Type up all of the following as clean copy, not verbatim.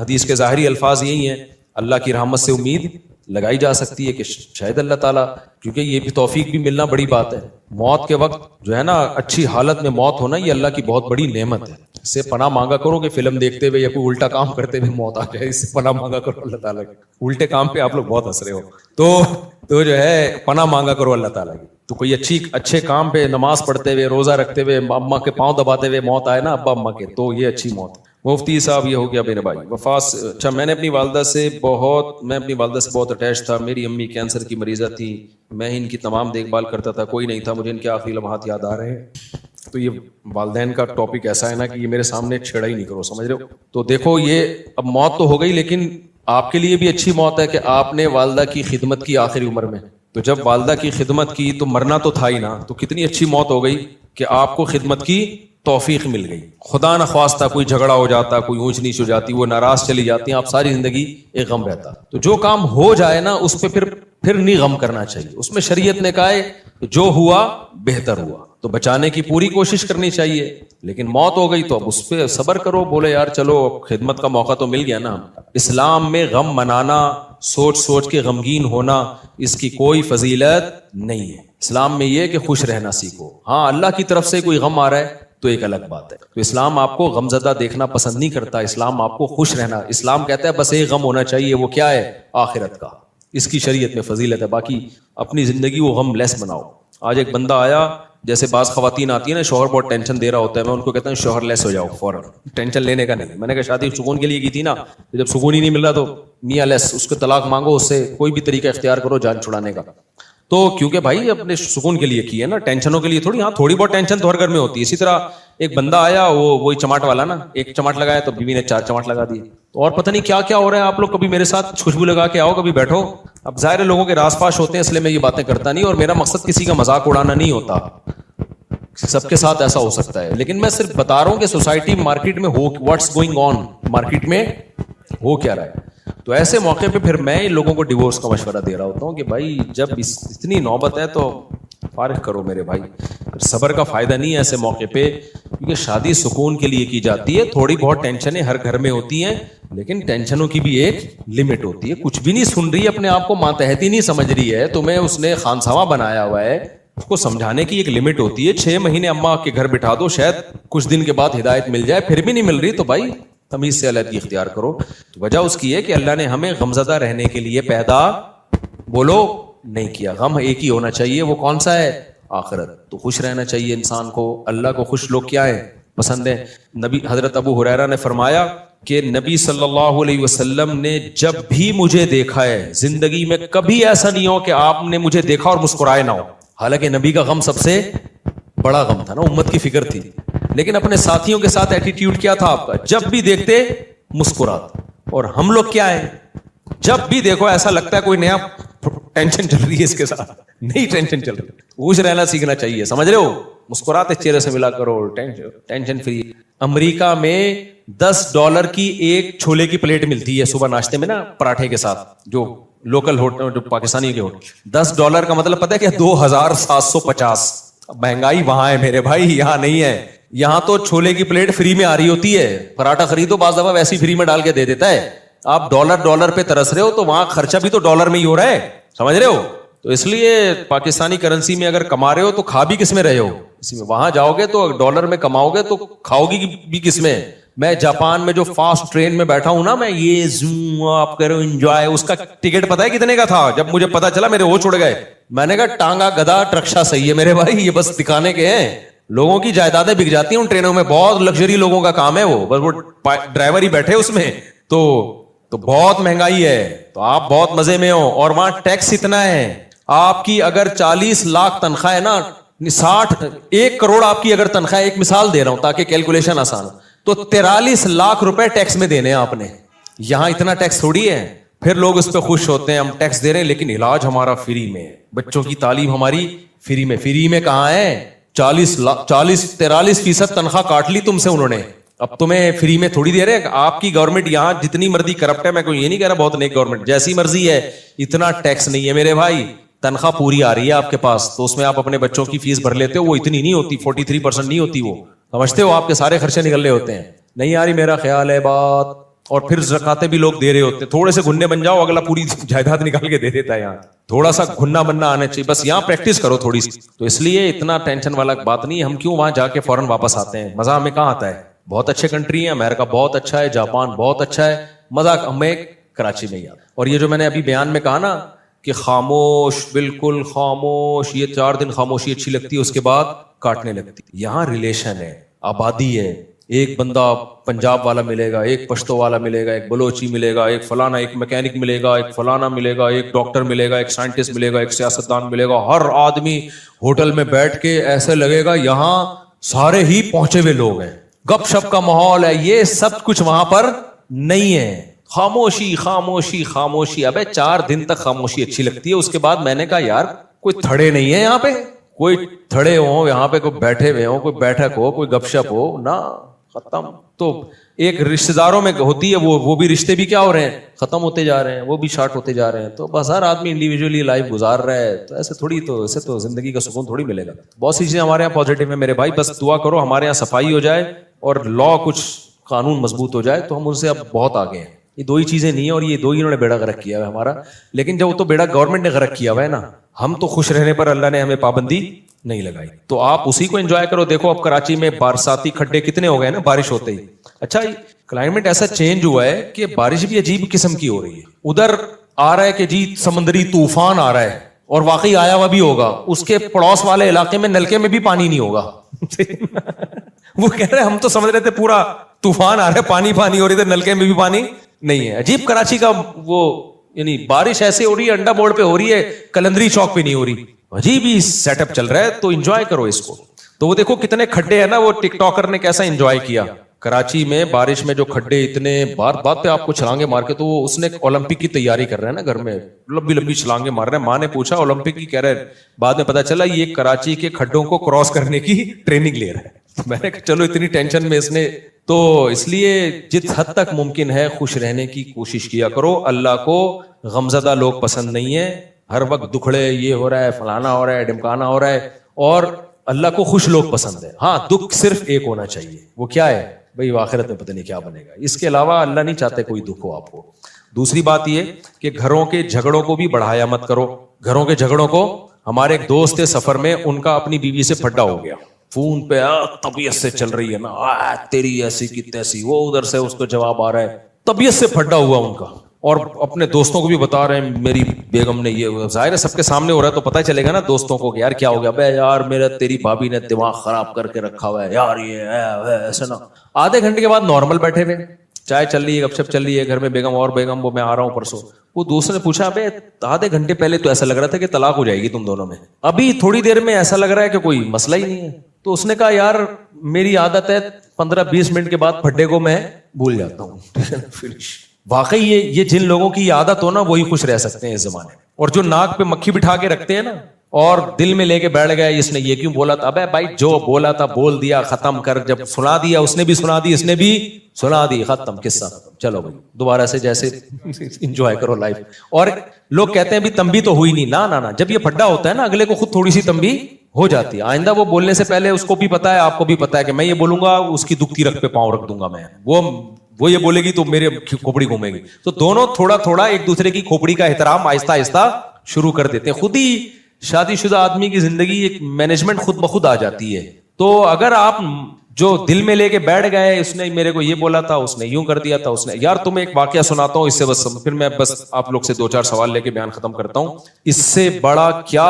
حدیث کے ظاہری الفاظ یہی ہیں، اللہ کی رحمت سے امید لگائی جا سکتی ہے کہ شاید اللہ تعالیٰ، کیونکہ یہ بھی توفیق بھی ملنا بڑی بات ہے. موت کے وقت جو ہے نا اچھی حالت میں موت ہونا، یہ اللہ کی بہت بڑی نعمت ہے. اس سے پناہ مانگا کرو کہ فلم دیکھتے ہوئے یا کوئی الٹا کام کرتے ہوئے موت آ جائے، اس سے پناہ مانگا کرو اللہ تعالیٰ کی. الٹے کام پہ آپ لوگ بہت ہنس رہے ہو، تو جو ہے پناہ مانگا کرو اللہ تعالیٰ کی. تو کوئی اچھے کام پہ نماز پڑھتے ہوئے، روزہ رکھتے ہوئے، اما کے پاؤں دباتے ہوئے موت آئے نا، ابا اما کے، تو یہ اچھی موت ہے. مفتی صاحب یہ ہو گیا میرے بھائی وفات. اچھا، میں اپنی والدہ سے بہت اٹیچ تھا. میری امی کینسر کی مریضہ تھی، میں ان کی تمام دیکھ بھال کرتا تھا، کوئی نہیں تھا. مجھے ان کے آخری لمحات یاد آ رہے ہیں. تو یہ والدین کا ٹاپک ایسا ہے نا کہ یہ میرے سامنے چھیڑا ہی نہیں کرو، سمجھ رہے ہو. تو دیکھو یہ اب موت تو ہو گئی، لیکن آپ کے لیے بھی اچھی موت ہے کہ آپ نے والدہ کی خدمت کی آخری عمر میں. تو جب والدہ کی خدمت کی تو مرنا تو تھا ہی نا، تو کتنی اچھی موت ہو گئی کہ آپ کو خدمت کی توفیق مل گئی. خدا نخواستہ کوئی جھگڑا ہو جاتا، کوئی اونچ نیچ ہو جاتی، وہ ناراض چلی جاتی ہیں، آپ ساری زندگی ایک غم رہتا. تو جو کام ہو جائے نا اس پہ پھر نہیں غم کرنا چاہیے. اس میں شریعت نے کہا ہے جو ہوا بہتر ہوا، تو بچانے کی پوری کوشش کرنی چاہیے. لیکن موت ہو گئی تو اب اس پہ صبر کرو، بولے یار چلو خدمت کا موقع تو مل گیا نا. اسلام میں غم منانا، سوچ کے غمگین ہونا، اس کی کوئی فضیلت نہیں ہے. اسلام میں یہ کہ خوش رہنا سیکھو. ہاں اللہ کی طرف سے کوئی غم آ رہا ہے تو ایک الگ بات ہے. تو اسلام آپ کو غمزدہ دیکھنا پسند نہیں کرتا، اسلام آپ کو خوش رہنا. اسلام کہتا ہے بس ایک غم ہونا چاہیے، وہ کیا ہے؟ آخرت کا. اس کی شریعت میں فضیلت ہے. باقی اپنی زندگی وہ غم لیس بناؤ. آج ایک بندہ آیا، جیسے بعض خواتین آتی ہیں نا، شوہر بہت ٹینشن دے رہا ہوتا ہے، میں ان کو کہتا ہوں شوہر لیس ہو جاؤ فوراً، ٹینشن لینے کا نہیں. میں نے کہا شادی سکون کے لیے کی تھی نا، جب سکون ہی نہیں مل رہا تو میاں لیس، اس کو طلاق مانگو، اس سے کوئی بھی طریقہ اختیار کرو جان چھڑانے کا. تو کیونکہ بھائی اپنے سکون کے لیے کی ہے نا، ٹینشنوں کے لیے تھوڑی. ہاں تھوڑی بہت ٹینشن تو ہر گھر میں ہوتی ہے. اسی طرح ایک بندہ آیا، وہی چماٹ والا نا، ایک چماٹ لگایا تو بیوی نے 4 چماٹ لگا دیے. تو اور پتہ نہیں کیا کیا ہو رہا ہے. آپ لوگ کبھی میرے ساتھ خوشبو لگا کے آؤ، کبھی بیٹھو. اب ظاہر لوگوں کے راس پاش ہوتے ہیں، اس لیے میں یہ باتیں کرتا نہیں، اور میرا مقصد کسی کا مذاق اڑانا نہیں ہوتا. سب کے ساتھ ایسا ہو سکتا ہے، لیکن میں صرف بتا رہا ہوں کہ سوسائٹی مارکیٹ میں ہو واٹس گوئنگ آن، مارکیٹ میں ہو کیا رہا ہے. تو ایسے موقع پہ پھر میں لوگوں کو ڈیورس کا مشورہ دے رہا ہوتا ہوں کہ بھائی جب اتنی نوبت ہے تو فارغ کرو میرے بھائی. صبر کا فائدہ نہیں ہے ایسے موقع پہ، کیونکہ شادی سکون کے لیے کی جاتی ہے. تھوڑی بہت ٹینشنیں ہر گھر میں ہوتی ہیں، لیکن ٹینشنوں کی بھی ایک لمٹ ہوتی ہے. کچھ بھی نہیں سن رہی، اپنے آپ کو ماتحتی نہیں سمجھ رہی ہے، تمہیں اس نے خانساوا بنایا ہوا ہے. اس کو سمجھانے کی ایک لمٹ ہوتی ہے. 6 مہینے اماں کے گھر بٹھا دو، شاید کچھ دن کے بعد ہدایت مل جائے، پھر بھی نہیں مل رہی تو بھائی تمیز سے علیحدگی اختیار کرو. تو وجہ اس کی ہے کہ اللہ نے ہمیں غمزدہ رہنے کے لیے پیدا بولو نہیں کیا. غم ایک ہی ہونا چاہیے، وہ کون سا ہے؟ آخرت. تو خوش رہنا چاہیے انسان کو. اللہ کو خوش لوگ کیا ہیں؟ پسند ہے. نبی حضرت ابو ہریرہ نے فرمایا کہ نبی صلی اللہ علیہ وسلم نے جب بھی مجھے دیکھا ہے، زندگی میں کبھی ایسا نہیں ہو کہ آپ نے مجھے دیکھا اور مسکرائے نہ ہو. حالانکہ نبی کا غم سب سے بڑا غم تھا نا، امت کی فکر تھی. لیکن اپنے ساتھیوں کے ساتھ ایٹیٹیوڈ کیا تھا آپ کا؟ جب بھی دیکھتے مسکراتے. اور ہم لوگ کیا ہیں؟ جب بھی دیکھو ایسا لگتا ہے کوئی نیا ٹینشن چل رہی ہے اس کے ساتھ، نئی ٹینشن چل رہی ہے. خوش رہنا سیکھنا چاہیے، سمجھ رہے ہو؟ مسکراتے چہرے سے ملا کرو، ٹینشن فری. امریکہ میں $10 کی ایک چھولے کی پلیٹ ملتی ہے صبح ناشتے میں نا، پراٹھے کے ساتھ. جو لوکل ہوٹل، جو پاکستانی کے ہوٹل، $10 کا مطلب پتہ ہے کہ 2750. مہنگائی وہاں ہے میرے بھائی، یہاں نہیں ہے. یہاں تو چھولے کی پلیٹ فری میں آ رہی ہوتی ہے. پراٹھا خریدو، بعض دفعہ ویسی فری میں ڈال کے دے دیتا ہے. آپ ڈالر پہ ترس رہے ہو تو وہاں خرچہ بھی تو ڈالر میں ہی ہو رہا ہے، سمجھ رہے ہو؟ تو اس لیے پاکستانی کرنسی میں اگر کما رہے ہو تو کھا بھی کس میں رہے ہو؟ اسی میں. وہاں جاؤ گے تو ڈالر میں کماؤ گے تو کھاؤ گی بھی کس میں؟ میں جاپان میں جو فاسٹ ٹرین میں بیٹھا ہوں نا، میں یہ زوم آپ کرو انجوائے، اس کا ٹکٹ پتہ ہے کتنے کا تھا؟ جب مجھے پتا چلا میرے ہوش اڑ گئے. میں نے کہا ٹانگا گدا رکشا صحیح ہے میرے بھائی، یہ بس دکھانے کے ہیں. لوگوں کی جائیدادیں بک جاتی ہیں ان ٹرینوں میں، بہت لگژری لوگوں کا کام ہے وہ، بس وہ ڈرائیور ہی بیٹھے اس میں. تو بہت مہنگائی ہے، تو آپ بہت مزے میں ہو. اور وہاں ٹیکس اتنا ہے، آپ کی اگر 40 لاکھ تنخواہ ہے نا، 1 کروڑ آپ کی اگر تنخواہ، ایک مثال دے رہا ہوں تاکہ کیلکولیشن آسان ہو، تو 43 لاکھ روپے ٹیکس میں دینے ہیں آپ نے. یہاں اتنا ٹیکس تھوڑی ہے. پھر لوگ اس پہ خوش ہوتے ہیں ہم ٹیکس دے رہے ہیں لیکن علاج ہمارا فری میں ہے، بچوں کی تعلیم ہماری فری میں. فری میں کہاں ہے؟ 43% تنخواہ کاٹ لی تم سے انہوں نے، اب تمہیں فری میں تھوڑی دے رہے ہیں. آپ کی گورنمنٹ یہاں جتنی مرضی کرپٹ ہے، میں کوئی یہ نہیں کہہ رہا بہت نیک گورنمنٹ، جیسی مرضی ہے اتنا ٹیکس نہیں ہے میرے بھائی. تنخواہ پوری آ رہی ہے آپ کے پاس تو اس میں آپ اپنے بچوں کی فیس بھر لیتے ہو، وہ اتنی نہیں ہوتی، 43% نہیں ہوتی، وہ سمجھتے ہو آپ کے سارے خرچے نکل رہے ہوتے ہیں. نہیں آ رہی میرا خیال ہے بات. اور پھر زکاتیں بھی لوگ دے رہے ہوتے ہیں, تھوڑے سے گھنے بن جاؤ اگلا پوری جائیداد نکال کے دے دیتا ہے. یہاں تھوڑا سا گھنا بننا آنا چاہیے, بس یہاں پریکٹس کرو تھوڑی سی. تو اس لیے اتنا ٹینشن والا بات نہیں ہے. ہم کیوں وہاں جا کے فوراً واپس آتے ہیں, مزہ ہمیں کہاں آتا ہے. بہت اچھے کنٹری ہیں, امریکہ بہت اچھا ہے, جاپان بہت اچھا ہے, مزہ ہمیں کراچی میں ہی آتا. اور یہ جو میں نے ابھی بیان میں کہا نا کہ خاموش, بالکل خاموش, یہ 4 دن خاموشی اچھی لگتی ہے, اس کے بعد کاٹنے لگتی. یہاں ریلیشن ہے, آبادی ہے, ایک بندہ پنجاب والا ملے گا, ایک پشتو والا ملے گا, ایک بلوچی ملے گا, ایک فلانا, ایک میکینک ملے گا, ایک فلانا ملے گا, ایک ڈاکٹر ملے گا, ایک سائنٹسٹ ملے گا, ایک سیاستدان ملے گا. ہر آدمی ہوٹل میں بیٹھ کے ایسے لگے گا یہاں سارے ہی پہنچے ہوئے لوگ ہیں, گپ شپ کا ماحول ہے. یہ سب کچھ وہاں پر نہیں ہے. خاموشی خاموشی خاموشی. ابے 4 دن تک خاموشی اچھی لگتی ہے, اس کے بعد میں نے کہا یار کوئی تھڑے نہیں ہے یہاں پہ, کوئی تھڑے ہوں یہاں پہ, کوئی بیٹھے ہوئے ہوں, کوئی بیٹھک ہو, کوئی گپ شپ ہو نا, ختم. تو ایک رشتے داروں میں ہوتی ہے وہ بھی رشتے بھی کیا ہو رہے ہیں, ختم ہوتے جا رہے ہیں, وہ بھی شارٹ ہوتے جا رہے ہیں. تو بس ہر آدمی انڈیویجولی لائف گزار رہا ہے. تو ایسے تھوڑی, تو ایسے تو زندگی کا سکون تھوڑی ملے گا. بہت سی چیزیں ہمارے یہاں پازیٹیو ہیں میرے بھائی, بس دعا کرو ہمارے یہاں صفائی ہو جائے اور لا کچھ قانون مضبوط ہو جائے, تو ہم ان سے اب بہت آگے ہیں. یہ 2 ہی چیزیں نہیں ہیں, اور یہ 2 ہی انہوں نے بیڑا غرق کیا ہے ہمارا. لیکن جب وہ تو بیڑا گورنمنٹ نے غرق کیا ہوا ہے نا, ہم تو خوش رہنے پر اللہ نے ہمیں پابندی نہیں لگائی. تو آپ اسی کو انجوائے کرو. دیکھو اب کراچی میں برساتی کھڈے کتنے ہو گئے نا بارش ہوتے ہی. اچھا کلائمیٹ ایسا چینج ہوا ہے کہ بارش بھی عجیب قسم کی ہو رہی ہے. ادھر آ رہا ہے کہ جی سمندری طوفان آ رہا ہے, اور واقعی آیا ہوا بھی ہوگا, اس کے پڑوس والے علاقے میں نلکے میں بھی پانی نہیں ہوگا. وہ کہہ رہے ہم تو سمجھ رہے تھے پورا طوفان آ رہا ہے, پانی پانی ہو رہی تھے, نلکے میں بھی پانی نہیں ہے. عجیب کراچی کا وہ, یعنی بارش ایسے ہو رہی ہے انڈا بورڈ پہ ہو رہی ہے, کلندری چوک پہ نہیں ہو رہی. عجیب ہی سیٹ اپ چل رہا ہے. تو انجوائے کرو اس کو. تو وہ دیکھو کتنے کھڈے ہیں نا, وہ ٹک ٹاکر نے کیسا انجوائے کیا کراچی میں بارش میں, جو کھڈے اتنے بات پہ آپ کو چھلانگے مار کے. تو وہ اس نے اولمپک کی تیاری کر رہے ہیں نا گھر میں, لمبی لمبی چھلانگے مار رہے ہیں. ماں نے پوچھا اولمپک کی, کہہ رہے بعد میں پتا چلا یہ کراچی کے کھڈوں کو کراس کرنے کی ٹریننگ لے رہا ہے. میں نے کہا چلو اتنی ٹینشن میں اس نے. تو اس لیے جس حد تک ممکن ہے خوش رہنے کی کوشش کیا کرو. اللہ کو غمزدہ لوگ پسند نہیں ہے, ہر وقت دکھڑے, یہ ہو رہا ہے, فلانا ہو رہا ہے, ڈمکانا ہو رہا ہے. اور اللہ کو خوش لوگ پسند ہے. ہاں دکھ صرف ایک ہونا چاہیے, وہ کیا ہے بھئی, آخرت میں پتہ نہیں کیا بنے گا. اس کے علاوہ اللہ نہیں چاہتے کوئی دکھ ہو آپ کو. دوسری بات یہ کہ گھروں کے جھگڑوں کو بھی بڑھایا مت کرو. گھروں کے جھگڑوں کو, ہمارے ایک دوست تھے سفر میں, ان کا اپنی بیوی سے پھڈا ہو گیا فون پہ, طبیعت سے چل رہی ہے نا, تیری ایسی کی تیسی. وہ ادھر سے اس کو جواب آ رہا ہے, طبیعت سے پھڈا ہوا ان کا. اور اپنے دوستوں کو بھی بتا رہے ہیں میری بیگم نے یہ. ظاہر ہے سب کے سامنے ہو رہا ہے تو پتہ چلے گا نا دوستوں کو کہ یار کیا ہو گیا. بے یار میرا تیری بھابھی نے دماغ خراب کر کے رکھا ہوا ہے یار, یہ ایسا نا. آدھے گھنٹے کے بعد نارمل بیٹھے ہوئے, چائے چل رہی ہے, گپ شپ چل رہی ہے گھر میں, بیگم اور بیگم, وہ میں آ رہا ہوں پرسوں. وہ دوست نے پوچھا بے آدھے گھنٹے پہلے تو ایسا لگ رہا تھا کہ طلاق ہو جائے گی تم دونوں میں, ابھی تھوڑی دیر میں ایسا لگ رہا ہے کہ کوئی مسئلہ ہی نہیں ہے. تو اس نے کہا یار میری عادت ہے 15-20 منٹ کے بعد پھڈے کو میں بھول جاتا ہوں. واقعی یہ جن لوگوں کی عادت ہو نا وہی خوش رہ سکتے ہیں اس زمانے. اور جو ناک پہ مکھی بٹھا کے رکھتے ہیں نا, اور دل میں لے کے بیٹھ گئے اس نے یہ کیوں بولا تھا. ابے بھائی جو بولا تھا بول دیا, ختم کر. جب سنا دیا اس نے بھی سنا دی, اس نے بھی سنا دی, ختم قصہ. چلو بھائی دوبارہ سے جیسے انجوائے کرو لائف. اور لوگ کہتے ہیں بھی تنبیہ تو ہوئی نہیں, نہ جب یہ پھڈا ہوتا ہے نا اگلے کو خود تھوڑی سی تنبیہ ہو جاتی ہے. آئندہ وہ بولنے سے پہلے اس کو بھی پتا ہے, آپ کو بھی پتا ہے کہ میں یہ بولوں گا اس کی دکھ کی رکھ پہ پاؤں رکھ دوں گا میں, وہ یہ بولے گی تو میرے کھوپڑی گھومے گی. تو دونوں تھوڑا تھوڑا ایک دوسرے کی کھوپڑی کا احترام آہستہ آہستہ شروع کر دیتے ہیں. خود ہی شادی شدہ آدمی کی زندگی ایک مینجمنٹ خود بخود آ جاتی ہے. تو اگر آپ جو دل میں لے کے بیٹھ گئے, اس نے میرے کو یہ بولا تھا, اس نے یوں کر دیا تھا, اس نے, یار تمہیں ایک واقعہ سناتا ہوں اس سے بس پھر میں بس آپ لوگ سے 2-4 سوال لے کے بیان ختم کرتا ہوں. اس سے بڑا کیا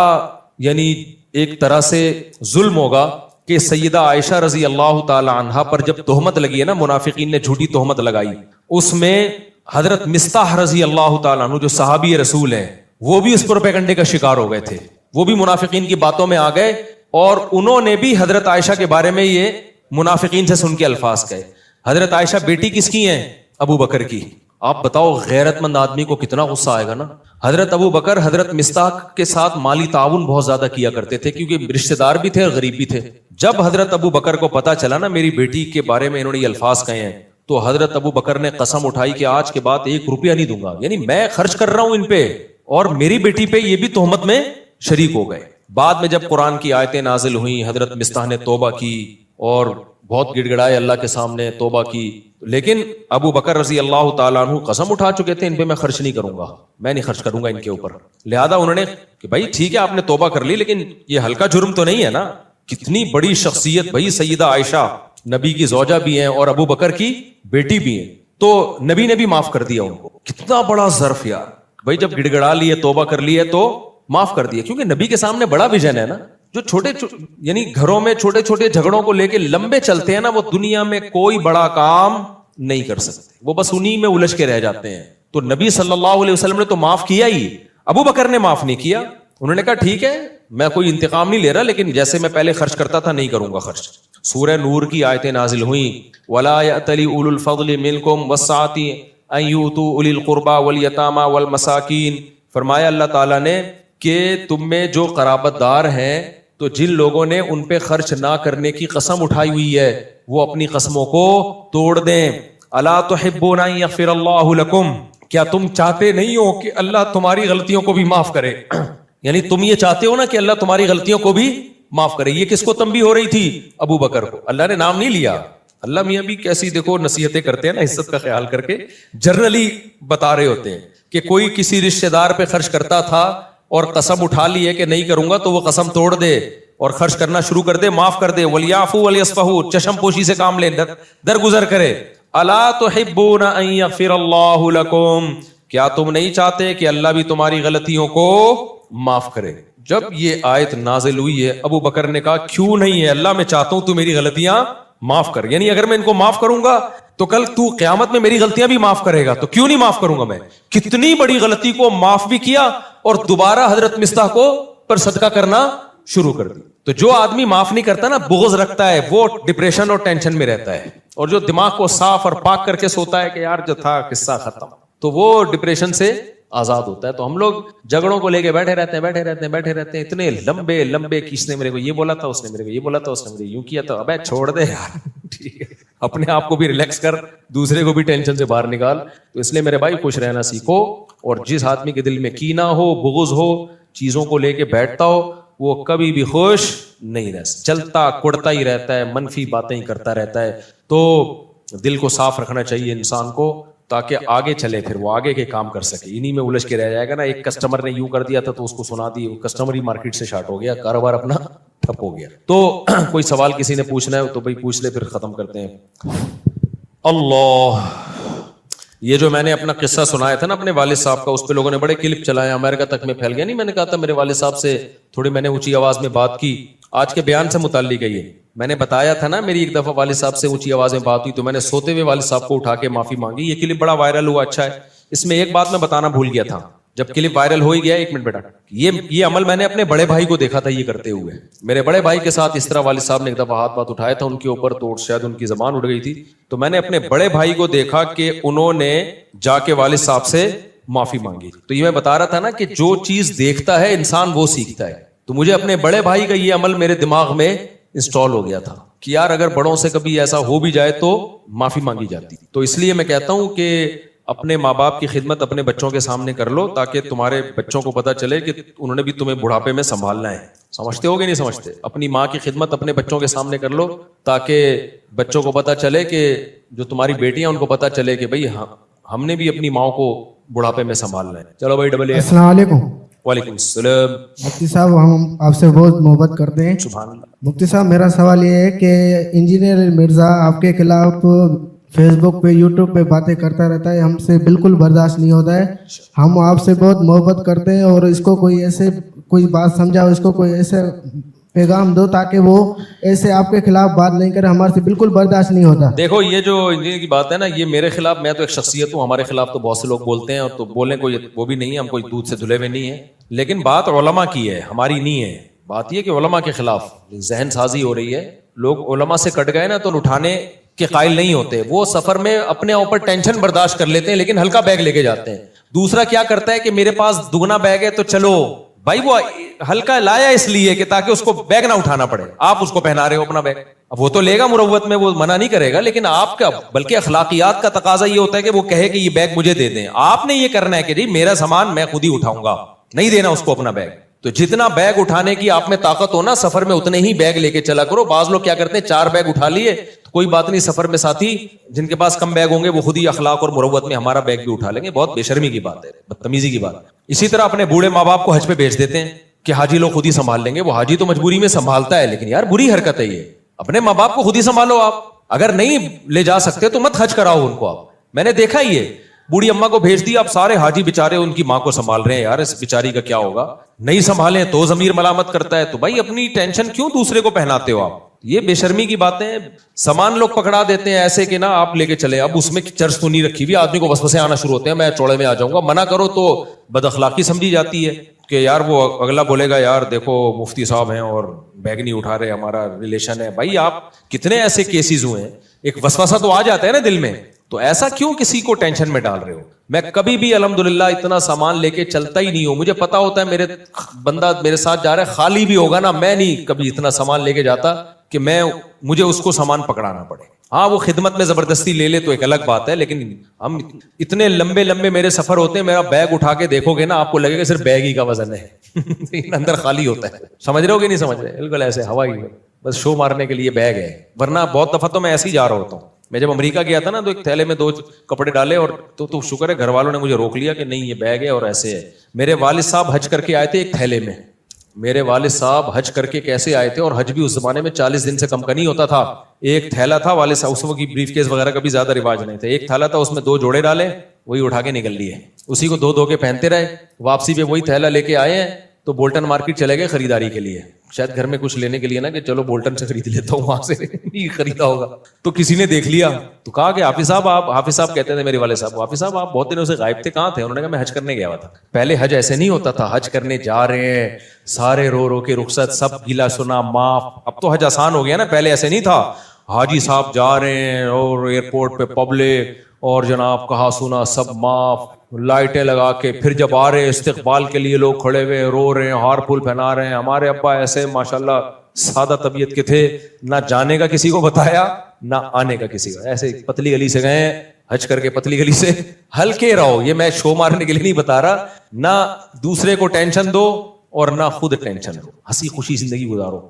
یعنی ایک طرح سے ظلم ہوگا کہ سیدہ عائشہ رضی اللہ تعالی عنہا پر جب تہمت لگی ہے نا, منافقین نے جھوٹی تہمت لگائی, اس میں حضرت مصطح رضی اللہ تعالیٰ عنہ جو صحابی رسول ہیں وہ بھی اس پروپیگنڈے کا شکار ہو گئے تھے. وہ بھی منافقین کی باتوں میں آ گئے, اور انہوں نے بھی حضرت عائشہ کے بارے میں یہ منافقین سے سن کے الفاظ کہے. حضرت عائشہ بیٹی کس کی ہیں؟ ابو بکر کی. آپ بتاؤ غیرت مند آدمی کو کتنا غصہ آئے گا نا. حضرت ابو بکر حضرت مصطح کے ساتھ مالی تعاون بہت زیادہ کیا کرتے تھے, کیونکہ رشتہ دار بھی تھے اور غریب بھی تھے. جب حضرت ابو بکر کو پتا چلا نا میری بیٹی کے بارے میں انہوں نے یہ الفاظ کہے ہیں, تو حضرت ابو بکر نے قسم اٹھائی کہ آج کے بعد 1 روپیہ نہیں دوں گا. یعنی میں خرچ کر رہا ہوں ان پہ, اور میری بیٹی پہ یہ بھی تہمت میں شریک ہو گئے. بعد میں جب قرآن کی آیتیں نازل ہوئیں, حضرت مصطح نے توبہ کی اور بہت گڑ گڑائے اللہ کے سامنے, توبہ کی, لیکن ابو بکر رضی اللہ تعالیٰ عنہ قسم اٹھا چکے تھے ان پہ میں خرچ نہیں کروں گا, میں نہیں خرچ کروں گا ان کے اوپر. لہذا انہوں نے کہ بھائی ٹھیک ہے آپ نے توبہ کر لی لیکن یہ ہلکا جرم تو نہیں ہے نا. کتنی بڑی شخصیت بھائی, سیدہ عائشہ نبی کی زوجہ بھی ہیں اور ابو بکر کی بیٹی بھی ہیں, تو نبی نے بھی معاف کر دیا ان کو. کتنا بڑا ظرف یار بھائی, جب گڑ گڑا لیے توبہ کر لی ہے تو معاف کر دیا, کیونکہ نبی کے سامنے بڑا ویژن ہے نا. جو چھوٹے یعنی گھروں میں چھوٹے چھوٹے جھگڑوں کو لے کے لمبے چلتے ہیں نا, وہ دنیا میں کوئی بڑا کام نہیں کر سکتے, وہ بس انہی میں الجھ کے رہ جاتے ہیں. تو نبی صلی اللہ علیہ وسلم نے تو معاف کیا ہی, ابو بکر نے معاف نہیں کیا. انہوں نے کہا ٹھیک ہے میں کوئی انتقام نہیں لے رہا, لیکن جیسے میں پہلے خرچ کرتا تھا نہیں کروں گا خرچ. سورہ نور کی آیتیں نازل ہوئیں, وَلَا يَأْتَلِ أُولُو الْفَضْلِ مِنْكُمْ وَالسَّعَةِ أَنْ يُؤْتُوا أُولِي الْقُرْبَى وَالْيَتَامَى وَالْمَسَاكِينَ. فرمایا اللہ تعالیٰ نے کہ تم میں جو قرابت دار ہیں تو جن لوگوں نے ان پہ خرچ نہ کرنے کی قسم اٹھائی ہوئی ہے وہ اپنی قسموں کو توڑ دیں. الا تحبون ان یغفر اللہ لکم, کیا تم چاہتے نہیں ہو کہ اللہ تمہاری غلطیوں کو بھی معاف کرے؟ یعنی تم یہ چاہتے ہو نا کہ اللہ تمہاری غلطیوں کو بھی معاف کرے. یہ کس کو تنبیہ ہو رہی تھی؟ ابو بکر کو. اللہ نے نام نہیں لیا. اللہ میاں بھی کیسی دیکھو نصیحتیں کرتے ہیں نا, عزت کا خیال کر کے جنرلی بتا رہے ہوتے ہیں کہ کوئی کسی رشتہ دار پہ خرچ کرتا تھا اور قسم اٹھا لی ہے کہ نہیں کروں گا, تو وہ قسم توڑ دے اور خرچ کرنا شروع کر دے, معاف کر دے. وَلْيَعْفُوا وَلْيَصْفَحُوا, چشم پوشی سے کام لیں, درگزر کرے. الا تحبون ان یغفر اللہ لکم, کیا تم نہیں چاہتے کہ اللہ بھی تمہاری غلطیوں کو معاف کرے؟ جب یہ آیت نازل ہوئی ہے ابو بکر نے کہا کیوں نہیں ہے اللہ, میں چاہتا ہوں تو میری غلطیاں معاف کر. یعنی اگر میں ان کو معاف کروں گا تو کل تو قیامت میں میری غلطیاں بھی معاف کرے گا, تو کیوں نہیں معاف کروں گا میں. کتنی بڑی غلطی کو معاف بھی کیا اور دوبارہ حضرت مصطح کو پر صدقہ کرنا شروع کر دی. تو جو آدمی معاف نہیں کرتا نا, بغض رکھتا ہے, وہ ڈپریشن اور ٹینشن میں رہتا ہے. اور جو دماغ کو صاف اور پاک کر کے سوتا ہے کہ یار جو تھا قصہ ختم, تو وہ ڈپریشن سے آزاد ہوتا ہے. تو ہم لوگ جھگڑوں کو لے کے بیٹھے رہتے ہیں اتنے لمبے لمبے کس نے میرے کو یہ بولا تھا, اس نے میرے کو یہ بولا تھا, اس نے مجھے یوں کیا تھا. ابے چھوڑ دے یار, ٹھیک ہے اپنے آپ کو بھی ریلیکس کر, دوسرے کو بھی ٹینشن سے باہر نکال. تو اس لیے میرے بھائی خوش رہنا سیکھو, اور جس آدمی کے دل میں کینہ ہو, بغض ہو, چیزوں کو لے کے بیٹھتا ہو, وہ کبھی بھی خوش نہیں رہ سکتا, چلتا کڑتا ہی رہتا ہے, منفی باتیں ہی کرتا رہتا ہے. تو دل کو صاف رکھنا چاہیے انسان کو تاکہ آگے چلے, پھر وہ آگے کے کام کر سکے. انہی میں الجھ کے رہ جائے گا نا. ایک کسٹمر نے یوں کر دیا تھا تو اس کو سنا دی, کسٹمر ہی مارکیٹ سے شارٹ ہو گیا, کاروبار اپنا ٹھپ ہو گیا. تو کوئی سوال کسی نے پوچھنا ہے تو بھائی پوچھ لے, پھر ختم کرتے ہیں. اللہ, یہ جو میں نے اپنا قصہ سنایا تھا نا اپنے والد صاحب کا, اس پہ لوگوں نے بڑے کلپ چلائے, امریکہ تک میں پھیل گیا. نہیں, میں نے کہا تھا میرے والد صاحب سے تھوڑی میں نے اونچی آواز میں بات کی. آج کے بیان سے متعلق ہے یہ. میں نے بتایا تھا نا میری ایک دفعہ والد صاحب سے اونچی آواز میں بات ہوئی, تو میں نے سوتے ہوئے والد صاحب کو اٹھا کے معافی مانگی. یہ کلپ بڑا وائرل ہوا, اچھا ہے. اس میں ایک بات میں بتانا بھول گیا تھا, جب کلپ وائرل ہو ہی گیا, ایک منٹ بیٹا, یہ عمل میں نے اپنے بڑے بھائی کو دیکھا تھا یہ کرتے ہوئے. میرے بڑے بھائی کے ساتھ اس طرح والد صاحب نے ایک دفعہ ہاتھ اٹھایا تھا ان کے اوپر, تو شاید ان کی زبان اڑ گئی تھی. تو میں نے اپنے بڑے بھائی کو دیکھا کہ انہوں نے جا کے والد صاحب سے معافی مانگی. تو یہ میں بتا رہا تھا نا کہ جو چیز دیکھتا ہے انسان وہ سیکھتا ہے. تو مجھے اپنے بڑے بھائی کا یہ عمل میرے دماغ میں انسٹال ہو گیا تھا کہ یار اگر بڑوں سے کبھی ایسا ہو بھی جائے تو معافی مانگی جاتی. تو اس لیے میں کہتا ہوں کہ اپنے ماں باپ کی خدمت اپنے بچوں کے سامنے کر لو, تاکہ تمہارے بچوں کو پتا چلے کہ انہوں نے بھی تمہیں بڑھاپے میں سنبھالنا ہے. سمجھتے ہو گے نہیں سمجھتے؟ اپنی ماں کی خدمت اپنے بچوں کے سامنے کر لو, تاکہ بچوں کو پتا چلے کہ جو تمہاری بیٹیاں ان کو پتا چلے کہ بھائی ہم نے بھی اپنی ماں کو بڑھاپے میں سنبھالنا ہے. چلو بھائی ڈبل. السلام علیکم. وعلیکم السلام. مفتی صاحب ہم آپ سے بہت محبت کرتے ہیں. سبحان اللہ. مفتی صاحب میرا سوال یہ ہے کہ انجینئر مرزا آپ کے خلاف فیس بک پہ یوٹیوب پہ باتیں کرتا رہتا ہے, ہم سے بالکل برداشت نہیں ہوتا ہے. ہم آپ سے بہت محبت کرتے ہیں, اور اس کو کوئی بات سمجھاؤ, اس کو کوئی ایسے پیغام دو تاکہ وہ ایسے آپ کے خلاف بات نہیں کرے, ہمارے سے بالکل برداشت نہیں ہوتا. دیکھو یہ جو انجینئر کی بات ہے نا, یہ میرے خلاف, میں تو ایک شخصیت ہوں, ہمارے خلاف تو بہت سے لوگ بولتے ہیں, اور تو بولنے کو وہ بھی نہیں ہے, ہم کوئی دودھ سے دھلے ہوئے نہیں ہیں. لیکن بات علماء کی ہے, ہماری نہیں ہے. بات یہ کہ علماء کے خلاف ذہن سازی ہو رہی ہے. لوگ علماء سے کٹ گئے نا تو اٹھانے کے قائل نہیں ہوتے. وہ سفر میں اپنے اوپر ٹینشن برداشت کر لیتے ہیں, لیکن ہلکا بیگ لے کے جاتے ہیں. دوسرا کیا کرتا ہے کہ میرے پاس دگنا بیگ ہے تو چلو بھائی, وہ ہلکا لایا اس لیے کہ تاکہ اس کو بیگ نہ اٹھانا پڑے. آپ اس کو پہنا رہے ہو اپنا بیگ, اب وہ تو لے گا مروت میں, وہ منع نہیں کرے گا, لیکن آپ کا بلکہ اخلاقیات کا تقاضا یہ ہوتا ہے کہ وہ کہے کہ یہ بیگ مجھے دے دیں. آپ نے یہ کرنا ہے کہ جی میرا سامان میں خود ہی اٹھاؤں گا, نہیں دینا اس کو اپنا بیگ. تو جتنا بیگ اٹھانے کی آپ میں طاقت ہو نا سفر میں اتنے ہی بیگ لے کے چلا کرو. بعض لوگ کیا کرتے ہیں 4 بیگ اٹھا لیے تو کوئی بات نہیں, سفر میں ساتھی جن کے پاس کم بیگ ہوں گے وہ خود ہی اخلاق اور مروت میں ہمارا بیگ بھی اٹھا لیں گے. بہت بے شرمی کی بات ہے, بدتمیزی کی بات ہے. اسی طرح اپنے بوڑھے ماں باپ کو حج پہ بھیج دیتے ہیں کہ حاجی لوگ خود ہی سنبھال لیں گے. وہ حاجی تو مجبوری میں سنبھالتا ہے, لیکن یار بری حرکت ہے یہ. اپنے ماں باپ کو خود ہی سنبھالو. آپ اگر نہیں لے جا سکتے تو مت حج کراؤ ان کو. آپ میں نے دیکھا ہی ہے, بوڑھی اماں کو بھیج دی, اب سارے حاجی بےچارے ان کی ماں کو سنبھال رہے ہیں. یار اس بیچاری کا کیا ہوگا, نہیں سنبھالیں تو ضمیر ملامت کرتا ہے. تو بھائی اپنی ٹینشن کیوں دوسرے کو پہناتے ہو آپ؟ یہ بے شرمی کی باتیں. سامان لوگ پکڑا دیتے ہیں ایسے کہ نا آپ لے کے چلے, اب اس میں چرچ تو نہیں رکھی ہوئی, آدمی کو وسوسے آنا شروع ہوتے ہیں میں چوڑے میں آ جاؤں گا. منع کرو تو بد اخلاقی سمجھی جاتی ہے کہ یار وہ اگلا بولے گا یار دیکھو مفتی صاحب ہیں اور بیگ نہیں اٹھا رہے, ہمارا ریلیشن ہے. بھائی آپ کتنے ایسے کیسز ہوئے ہیں, ایک وسوسہ تو آ جاتا ہے نا دل میں, تو ایسا کیوں کسی کو ٹینشن میں ڈال رہے ہو؟ میں کبھی بھی الحمدللہ اتنا سامان لے کے چلتا ہی نہیں ہوں. مجھے پتا ہوتا ہے میرے بندہ میرے ساتھ جا رہا ہے, خالی بھی ہوگا نا, میں نہیں کبھی اتنا سامان لے کے جاتا کہ مجھے اس کو سامان پکڑانا پڑے. ہاں وہ خدمت میں زبردستی لے لے تو ایک الگ بات ہے, لیکن ہم اتنے لمبے لمبے میرے سفر ہوتے ہیں, میرا بیگ اٹھا کے دیکھو گے نا آپ کو لگے گا صرف بیگ ہی کا وزن ہے اندر خالی ہوتا ہے. سمجھ رہے ہو کہ نہیں سمجھ رہے؟ بالکل ایسے ہوا ہی بس شو مارنے کے لیے بیگ ہے, ورنہ بہت دفعہ تو میں ایسے ہی جا رہا ہوتا ہوں. میں جب امریکہ گیا تھا نا تو ایک تھیلے میں 2 کپڑے ڈالے اور تو شکر ہے گھر والوں نے مجھے روک لیا کہ نہیں یہ بیگ ہے اور ایسے ہے. میرے والد صاحب حج کر کے آئے تھے ایک تھیلے میں. میرے والد صاحب حج کر کے کیسے آئے تھے, اور حج بھی اس زمانے میں 40 دن سے کم کا نہیں ہوتا تھا. ایک تھیلا تھا, والد صاحب اس وقت بریف کیس وغیرہ کا بھی زیادہ رواج نہیں تھا, ایک تھیلا تھا اس میں 2 جوڑے ڈالے, وہی اٹھا کے نکل لیے, اسی کو دھو کے پہنتے رہے. واپسی پہ وہی تھیلا لے کے آئے ہیں تو بولٹن مارکیٹ چلے گئے خریداری کے لیے, شاید گھر میں کچھ لینے کے لیے نا کہ چلو بولٹن سے خرید لیتا ہوں, وہاں سے نہیں خریدا ہوگا. تو کسی نے دیکھ لیا تو کہا کہ حافظ صاحب آپ, حافظ صاحب کہتے تھے میرے والد صاحب, حافظ صاحب آپ بہت دنوں سے غائب تھے, کہاں تھے؟ انہوں نے کہا میں حج کرنے گیا ہوا تھا. پہلے حج ایسے نہیں ہوتا تھا, حج کرنے جا رہے ہیں سارے رو رو کے رخصت, سب گلا سنا معاف. اب تو حج آسان ہو گیا نا, پہلے ایسے نہیں تھا. حاجی صاحب جا رہے ہیں اور ایئرپورٹ پہ پبلک اور جناب کہا سنا سب معاف, لائٹیں لگا کے, پھر جب آ رہے استقبال کے لیے لوگ کھڑے ہوئے رو رہے ہیں, ہار پھول پہنا رہے ہیں. ہمارے ابا ایسے ماشاءاللہ سادہ طبیعت کے تھے, نہ جانے کا کسی کو بتایا نہ آنے کا کسی کو, ایسے پتلی گلی سے گئے حج کر کے, پتلی گلی سے. ہلکے رہو, یہ میں شو مارنے کے لیے نہیں بتا رہا, نہ دوسرے کو ٹینشن دو اور نہ خود ٹینشن دو, ہنسی خوشی زندگی گزارو.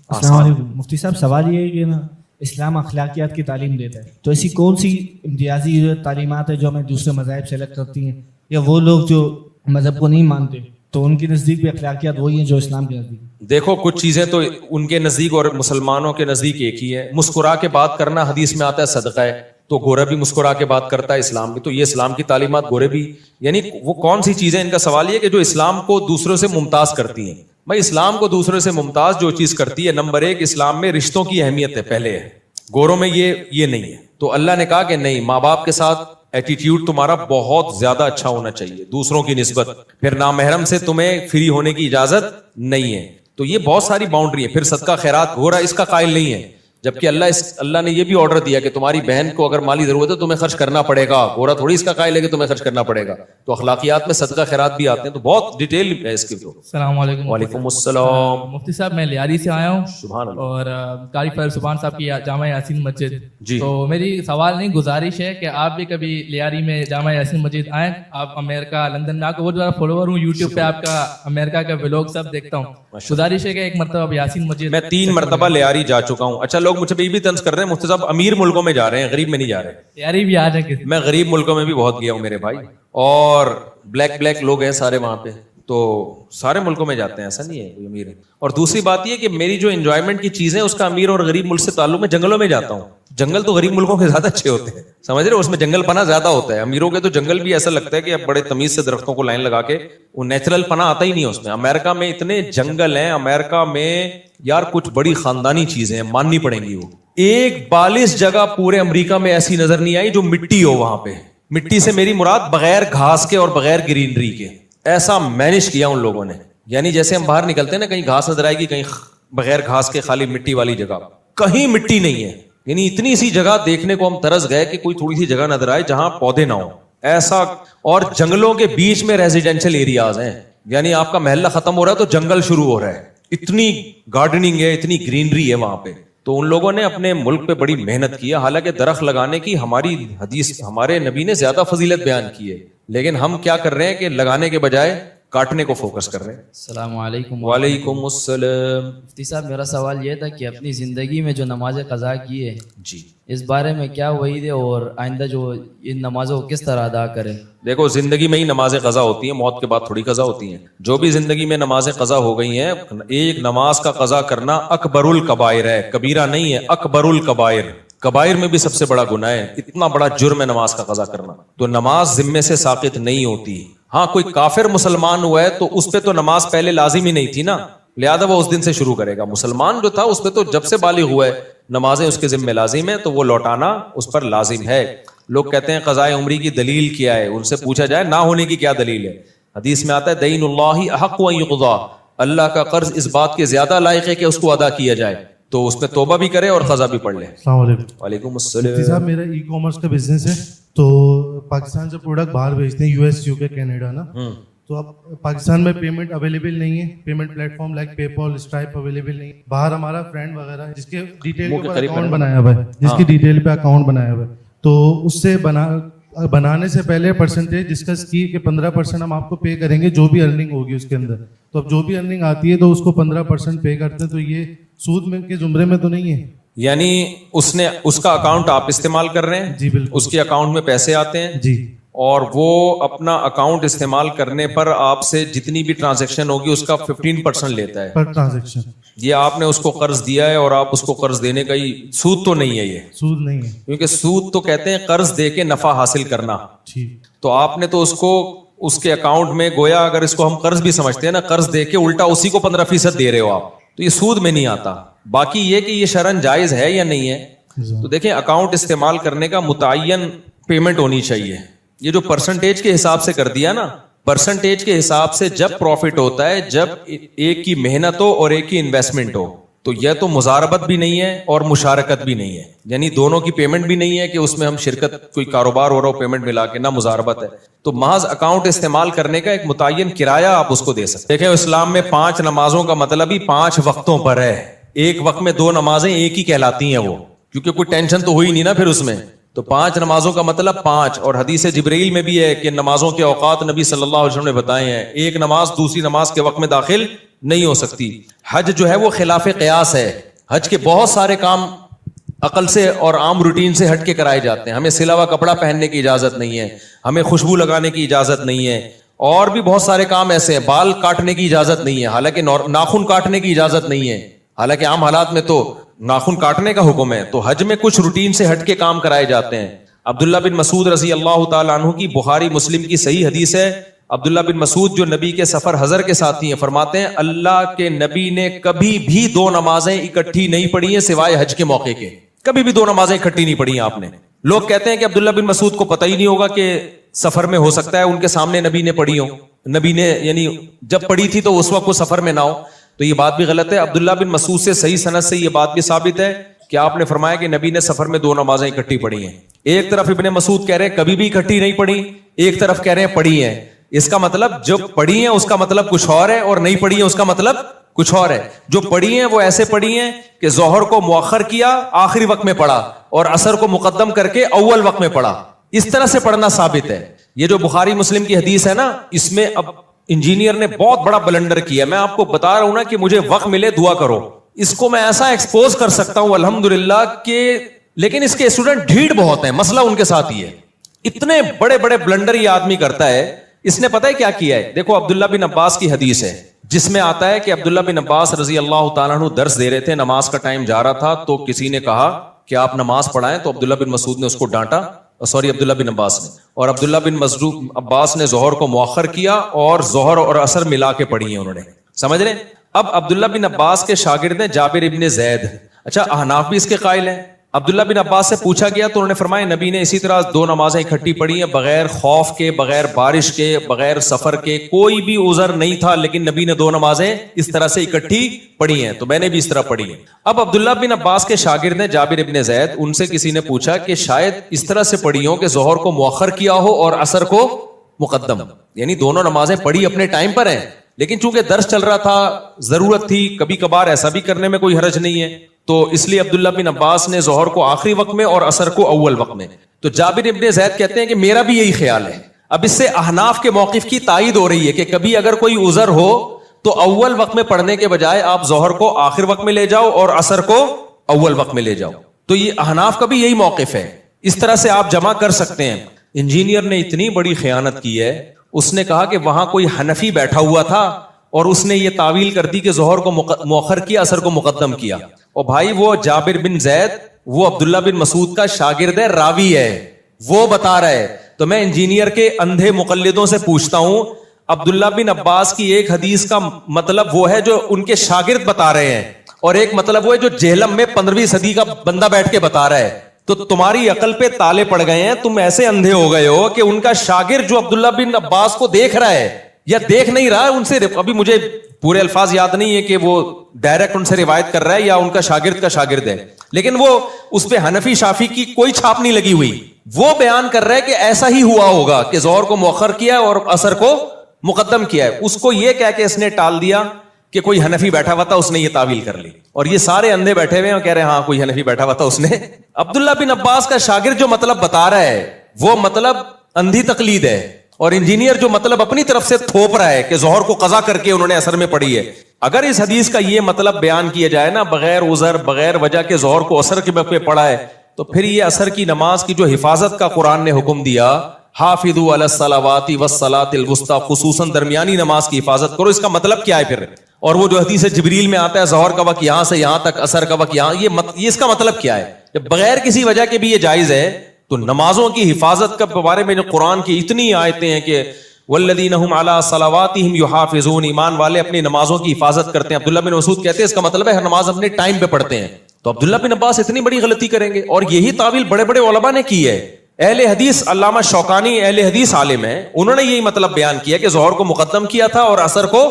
السلام علیکم مفتی صاحب, سوال یہ ہے کہ نا اسلام اخلاقیات کی تعلیم دیتا ہے, تو ایسی کون سی امتیازی تعلیمات ہے جو ہمیں دوسرے مذاہب سے الگ کرتی ہیں, یا وہ لوگ جو مذہب کو نہیں مانتے تو ان کے نزدیک بھی اخلاقیات وہی ہیں جو اسلام کے نزدیک؟ دیکھو کچھ چیزیں تو ان کے نزدیک اور مسلمانوں کے نزدیک ایک ہی ہے. مسکرا کے بات کرنا حدیث میں آتا ہے صدقہ ہے, تو گورا بھی مسکرا کے بات کرتا ہے اسلام بھی, تو یہ اسلام کی تعلیمات گورے بھی, یعنی وہ کون سی چیزیں, ان کا سوال یہ کہ جو اسلام کو دوسروں سے ممتاز کرتی ہیں. بھائی اسلام کو دوسروں سے ممتاز جو چیز کرتی ہے, نمبر 1 اسلام میں رشتوں کی اہمیت ہے, پہلے ہے. گوروں میں یہ نہیں ہے. تو اللہ نے کہا کہ نہیں, ماں باپ کے ساتھ ایٹیٹیوڈ تمہارا بہت زیادہ اچھا ہونا چاہیے دوسروں کی نسبت. پھر نامحرم سے تمہیں فری ہونے کی اجازت نہیں ہے. تو یہ بہت ساری باؤنڈری ہے. پھر صدقہ خیرات گورا اس کا قائل نہیں ہے, جبکہ اللہ نے یہ بھی آرڈر دیا کہ تمہاری بہن کو اگر مالی ضرورت ہے تمہیں خرچ کرنا پڑے گا. گورا تھوڑی اس کا قائل ہے کہ تمہیں خرچ کرنا پڑے گا. تو اخلاقیات میں صدقہ خیرات بھی آتے ہیں, تو بہت ڈیٹیل ہے اس کی. السلام علیکم. وعلیکم السلام. مفتی صاحب میں لیاری سے آیا ہوں, سبحان اللہ. اور قاری فیض سبحان صاحب کی جامع یاسین مسجد. جی. تو میری سوال نہیں گزارش ہے کہ آپ بھی کبھی لیاری میں جامع یاسین مسجد آئیں. آپ امریکہ لندن میں, آپ کو بہت بڑا فالوور ہوں یوٹیوب پہ, آپ کا امریکہ کا ولاگ سب دیکھتا ہوں. گزارش ہے کہ ایک مرتبہ یاسین مسجد, میں 3 مرتبہ لیاری جا چکا ہوں. اچھا لوگ مجھے بھی طنز کر رہے ہیں مفتی صاحب امیر ملکوں میں جا رہے ہیں, غریب میں نہیں جا رہے. لیاری بھی آ جائیں. میں غریب ملکوں میں بھی بہت گیا ہوں میرے بھائی, اور بلیک لوگ ہیں سارے وہاں پہ, تو سارے ملکوں میں جاتے ہیں, ایسا نہیں ہے کوئی امیر ہے. اور دوسری بات یہ کہ میری جو انجوائمنٹ کی چیزیں اس کا امیر اور غریب ملک سے تعلق, میں جنگلوں میں جاتا ہوں. جنگل تو غریب ملکوں کے زیادہ اچھے ہوتے ہیں, سمجھ رہے ہو, اس میں جنگل پناہ زیادہ ہوتا ہے. امیروں کے تو جنگل بھی ایسا لگتا ہے کہ اب بڑے تمیز سے درختوں کو لائن لگا کے, وہ نیچرل پناہ آتا ہی نہیں اس میں. امریکہ میں اتنے جنگل ہیں, امریکہ میں یار کچھ بڑی خاندانی چیزیں ہیں, ماننی پڑیں گی. وہ ایک بالش جگہ پورے امریکہ میں ایسی نظر نہیں آئی جو مٹی ہو. وہاں پہ مٹی سے میری مراد بغیر گھاس کے اور بغیر گرینری کے, ایسا مینج کیا ان لوگوں نے. یعنی جیسے ہم باہر نکلتے ہیں نا, کہیں گھاس نظر آئے گی, کہیں بغیر گھاس کے خالی مٹی والی جگہ, کہیں مٹی نہیں ہے. یعنی اتنی سی جگہ دیکھنے کو ہم ترس گئے کہ کوئی تھوڑی سی جگہ نظر آئے جہاں پودے نہ ہو, ایسا. اور جنگلوں کے بیچ میں ریزیڈینشل ایریاز ہیں, یعنی آپ کا محلہ ختم ہو رہا ہے تو جنگل شروع ہو رہا ہے. اتنی گارڈننگ ہے, اتنی گرینری ہے وہاں پہ. تو ان لوگوں نے اپنے ملک پہ بڑی محنت کی ہے. حالانکہ درخت لگانے کی ہماری حدیث, ہمارے نبی نے زیادہ فضیلت بیان کی ہے, لیکن ہم کیا کر رہے ہیں کہ لگانے کے بجائے کاٹنے کو فوکس کر رہے ہیں. السلام علیکم. وعلیکم السلام. مفتی صاحب میرا سوال یہ تھا کہ اپنی زندگی میں جو نماز قضا کی ہے جی اس بارے میں کیا وعید ہے اور آئندہ جو ان نمازوں کو کس طرح ادا کریں؟ دیکھو زندگی میں ہی نماز قضا ہوتی ہیں, موت کے بعد تھوڑی قضا ہوتی ہیں. جو بھی زندگی میں نماز قضا ہو گئی ہیں, ایک نماز کا قضا کرنا اکبر الکبائر ہے, کبیرہ نہیں ہے, اکبر الکبائر. کبائر میں بھی سب سے بڑا گناہ ہے, اتنا بڑا جرم ہے نماز کا قضا کرنا. تو نماز ذمے سے ساقط نہیں ہوتی. ہاں کوئی کافر مسلمان ہوا ہے تو اس پہ تو نماز پہلے لازم ہی نہیں تھی نا, لہذا وہ اس دن سے شروع کرے گا. مسلمان جو تھا اس پہ تو جب سے بالغ ہوا ہے نمازیں اس کے ذمہ لازم ہے, تو وہ لوٹانا اس پر لازم ہے. لوگ کہتے ہیں قضاء عمری کی دلیل کیا ہے, ان سے پوچھا جائے نہ ہونے کی کیا دلیل ہے. حدیث میں آتا ہے دین اللہ احق ان یقضا, اللہ کا قرض اس بات کے زیادہ لائق ہے کہ اس کو ادا کیا جائے, تو اس میں توبہ بھی کرے اور قضا بھی پڑھ لے. السلام علیکم. وعلیکم مفتی السلام. صاحب میرا ای کامرس کا بزنس ہے, تو پاکستان سے پروڈکٹ باہر بھیجتے ہیں, یو ایس, یو کے, کینیڈا نا. تو اب پاکستان میں پیمنٹ اویلیبل نہیں ہے, پیمنٹ پلیٹ فارم لائک پے پال, اسٹرائپ اویلیبل نہیں. باہر ہمارا فرینڈ وغیرہ جس کے ڈیٹیل کے اوپر اکاؤنٹ بنایا ہوا ہے, جس کی ڈیٹیل پہ اکاؤنٹ بنایا ہوا ہے, تو اس سے بنانے سے پہلے پرسنٹیج ڈسکس کی کہ 15% ہم آپ کو پے کریں گے جو بھی ارننگ ہوگی اس کے اندر. تو اب جو بھی ارننگ آتی ہے تو اس کو 15% پے کرتے ہیں, تو یہ سود میں کے زمرے میں تو نہیں ہے؟ یعنی اس کا اکاؤنٹ آپ استعمال کر رہے ہیں, جی بالکل, اس کے اکاؤنٹ میں پیسے آتے ہیں جی, اور وہ اپنا اکاؤنٹ استعمال کرنے پر آپ سے جتنی بھی ٹرانزیکشن ہوگی اس کا 15% لیتا ہے پر ٹرانزیکشن. یہ آپ نے اس کو قرض دیا ہے اور آپ اس کو قرض دینے کا ہی, سود تو نہیں ہے یہ, سود نہیں ہے, کیونکہ سود تو کہتے ہیں قرض دے کے نفع حاصل کرنا. ٹھیک. تو آپ نے تو اس کو اس کے اکاؤنٹ میں گویا اگر اس کو ہم قرض بھی سمجھتے ہیں نا, قرض دے کے الٹا اسی کو 15% دے رہے ہو آپ, تو یہ سود میں نہیں آتا. باقی یہ کہ یہ شرعن جائز ہے یا نہیں ہے, تو دیکھیں اکاؤنٹ استعمال کرنے کا متعین پیمنٹ ہونی چاہیے. یہ جو پرسنٹیج کے حساب سے کر دیا نا, پرسنٹیج کے حساب سے جب پروفٹ ہوتا ہے جب ایک کی محنت ہو اور ایک کی انویسٹمنٹ ہو, تو یہ تو مزاربت بھی نہیں ہے اور مشارکت بھی نہیں ہے, یعنی دونوں کی پیمنٹ بھی نہیں ہے کہ اس میں ہم شرکت, کوئی کاروبار ہو رہا ہو پیمنٹ ملا کے, نہ مزاربت ہے. تو محض اکاؤنٹ استعمال کرنے کا ایک متعین کرایہ آپ اس کو دے سکتے. دیکھیں اسلام میں 5 نمازوں کا مطلب ہی 5 وقتوں پر ہے. ایک وقت میں 2 نمازیں ایک ہی کہلاتی ہیں وہ, کیونکہ کوئی ٹینشن تو ہوئی نہیں نا پھر اس میں. تو 5 نمازوں کا مطلب 5, اور حدیث جبرائیل میں بھی ہے کہ نمازوں کے اوقات نبی صلی اللہ علیہ وسلم نے بتائے ہیں, ایک نماز دوسری نماز کے وقت میں داخل نہیں ہو سکتی. حج جو ہے وہ خلاف قیاس ہے, حج کے بہت سارے کام عقل سے اور عام روٹین سے ہٹ کے کرائے جاتے ہیں. ہمیں سلا ہوا کپڑا پہننے کی اجازت نہیں ہے, ہمیں خوشبو لگانے کی اجازت نہیں ہے, اور بھی بہت سارے کام ایسے ہیں. بال کاٹنے کی اجازت نہیں ہے, حالانکہ ناخن کاٹنے کی اجازت نہیں ہے, حالانکہ عام حالات میں تو ناخن کاٹنے کا حکم ہے. تو حج میں کچھ روٹین سے ہٹ کے کام کرائے جاتے ہیں. عبداللہ بن مسعود رضی اللہ تعالیٰ عنہ کی بخاری مسلم کی صحیح حدیث ہے. عبداللہ بن مسعود جو نبی کے سفر حضر کے ساتھی ہیں, فرماتے ہیں اللہ کے نبی نے کبھی بھی 2 نمازیں اکٹھی نہیں پڑھی ہیں سوائے حج کے موقع کے. کبھی بھی 2 نمازیں اکٹھی نہیں پڑھی ہیں آپ نے. لوگ کہتے ہیں کہ عبداللہ بن مسعود کو پتہ ہی نہیں ہوگا کہ سفر میں ہو سکتا ہے ان کے سامنے نبی نے پڑھی ہو, نبی نے یعنی جب پڑھی تھی تو اس وقت وہ سفر میں نہ ہو. تو یہ بات بھی غلط ہے. عبداللہ بن مسعود سے صحیح سند سے یہ بات بھی ثابت ہے کہ آپ نے فرمایا کہ نبی نے سفر میں 2 نمازیں اکٹھی پڑھی ہیں. ایک طرف ابن مسعود کہہ رہے ہیں کبھی بھی اکٹھی نہیں پڑھی, ایک طرف کہہ رہے ہیں پڑھی ہیں. اس کا مطلب جو پڑھی ہیں اس کا مطلب کچھ اور ہے, اور نہیں پڑھی ہیں اس کا مطلب کچھ اور ہے. جو پڑھی ہیں وہ ایسے پڑھی ہیں کہ ظہر کو مؤخر کیا آخری وقت میں پڑھا, اور عصر کو مقدم کر کے اول وقت میں پڑھا. اس طرح سے پڑھنا ثابت ہے. یہ جو بخاری مسلم کی حدیث ہے نا, اس میں اب انجینئر نے بہت بڑا بلنڈر کیا. میں آپ کو بتا رہا ہوں نا کہ مجھے وقت ملے دعا کرو, اس کو میں ایسا ایکسپوز کر سکتا ہوں الحمدللہ کہ, لیکن اس کے اسٹوڈنٹ ڈھیڑ بہت ہیں. مسئلہ ان کے ساتھ ہی ہے, اتنے بڑے بڑے بلنڈر یہ آدمی کرتا ہے. اس نے پتہ ہے کیا کیا ہے؟ دیکھو عبداللہ بن عباس کی حدیث ہے جس میں آتا ہے کہ عبداللہ بن عباس رضی اللہ تعالیٰ عنہ درس دے رہے تھے, نماز کا ٹائم جا رہا تھا, تو کسی نے کہا کہ آپ نماز پڑھائیں, تو عبداللہ بن مسعود نے اس کو ڈانٹا, عبداللہ بن عباس نے, اور عبداللہ بن عباس نے ظہر کو مؤخر کیا اور ظہر اور عصر ملا کے پڑھی ہیں انہوں نے. سمجھ رہے؟ اب عبداللہ بن عباس کے شاگرد ہیں جابر ابن زید. اچھا احناف بھی اس کے قائل ہیں. عبداللہ بن عباس سے پوچھا گیا تو انہوں نے فرمایا نبی نے اسی طرح 2 نمازیں اکٹھی پڑھی ہیں, بغیر خوف کے, بغیر بارش کے, بغیر سفر کے, کوئی بھی عذر نہیں تھا, لیکن نبی نے 2 نمازیں اس طرح سے اکٹھی پڑھی ہیں, تو میں نے بھی اس طرح پڑھی ہیں. اب عبداللہ بن عباس کے شاگرد ہیں جابر ابن زید, ان سے کسی نے پوچھا کہ شاید اس طرح سے پڑھی ہو کہ ظہر کو مؤخر کیا ہو اور عصر کو مقدم, یعنی دونوں نمازیں پڑھی اپنے ٹائم پر ہیں, لیکن چونکہ درس چل رہا تھا, ضرورت تھی, کبھی کبھار ایسا بھی کرنے میں کوئی حرج نہیں ہے, تو اس لیے عبداللہ بن عباس نے ظہر کو آخری وقت میں اور عصر کو اول وقت میں. تو جابر ابن زید کہتے ہیں کہ میرا بھی یہی خیال ہے. اب اس سے احناف کے موقف کی تائید ہو رہی ہے کہ کبھی اگر کوئی عذر ہو تو اول وقت میں پڑھنے کے بجائے آپ ظہر کو آخر وقت میں لے جاؤ اور عصر کو اول وقت میں لے جاؤ. تو یہ احناف کا بھی یہی موقف ہے. اس طرح سے آپ جمع کر سکتے ہیں. انجینئر نے اتنی بڑی خیانت کی ہے, اس نے کہا کہ وہاں کوئی حنفی بیٹھا ہوا تھا اور اس نے یہ تعویل کر دی کہ ظہر کو مؤخر کیا, عصر کو مقدم کیا. اور بھائی وہ جابر بن زید, وہ عبداللہ بن مسعود کا شاگرد ہے, راوی ہے, وہ بتا رہا ہے. تو میں انجینئر کے اندھے مقلدوں سے پوچھتا ہوں, عبداللہ بن عباس کی ایک حدیث کا مطلب وہ ہے جو ان کے شاگرد بتا رہے ہیں, اور ایک مطلب وہ ہے جو جہلم میں 15ویں صدی کا بندہ بیٹھ کے بتا رہا ہے. تو تمہاری عقل پہ تالے پڑ گئے ہیں, تم ایسے اندھے ہو گئے ہو کہ ان کا شاگرد جو عبداللہ بن عباس کو دیکھ رہا ہے یا دیکھ نہیں رہا ہے, ان سے ابھی مجھے پورے الفاظ یاد نہیں ہے کہ وہ ڈائریکٹ ان سے روایت کر رہا ہے یا ان کا شاگرد ہے, لیکن وہ اس پہ حنفی شافی کی کوئی چھاپ نہیں لگی ہوئی. وہ بیان کر رہا ہے کہ ایسا ہی ہوا ہوگا کہ ظہر کو مؤخر کیا اور عصر کو مقدم کیا ہے. اس کو یہ کہہ کے اس نے ٹال دیا کہ کوئی حنفی بیٹھا ہوا تھا, اس نے یہ تعویل کر لی. اور یہ سارے اندھے بیٹھے ہوئے ہیں اور کہہ رہے ہیں ہاں کوئی حنفی بیٹھا ہوا تھا, اس نے. عبداللہ بن عباس کا شاگرد جو مطلب بتا رہا ہے وہ مطلب اندھی تقلید ہے, اور انجینئر جو مطلب اپنی طرف سے تھوپ رہا ہے کہ ظہر کو قضا کر کے انہوں نے عصر میں پڑھی ہے. اگر اس حدیث کا یہ مطلب بیان کیا جائے نا, بغیر عذر بغیر وجہ کے ظہر کو عصر کے وقت پہ پڑھا ہے, تو پھر یہ عصر کی نماز کی جو حفاظت کا قرآن نے حکم دیا, حافظوا علی الصلوات والصلاۃ الوسطی, خصوصاً درمیانی نماز کی حفاظت کرو, اس کا مطلب کیا ہے پھر؟ اور وہ جو حدیث جبریل میں آتا ہے ظہر کا وقت یہاں سے یہاں تک, عصر کا وقت یہاں, یہ اس کا مطلب کیا ہے؟ جب بغیر کسی وجہ کے بھی یہ جائز ہے, تو نمازوں کی حفاظت کے بارے میں جو قرآن کی اتنی آیتیں ہیں کہ والذین هم علی صلواتہم یحافظون, ایمان والے اپنی نمازوں کی حفاظت کرتے ہیں. عبداللہ بن مسعود کہتے ہیں اس کا مطلب ہے ہر نماز اپنے ٹائم پہ پڑھتے ہیں. تو عبداللہ بن عباس اتنی بڑی غلطی کریں گے؟ اور یہی تعویل بڑے بڑے علماء نے کی ہے. اہل حدیث علامہ شوکانی اہل حدیث عالم ہیں, انہوں نے یہی مطلب بیان کیا کہ ظہر کو مقدم کیا تھا اور عصر کو,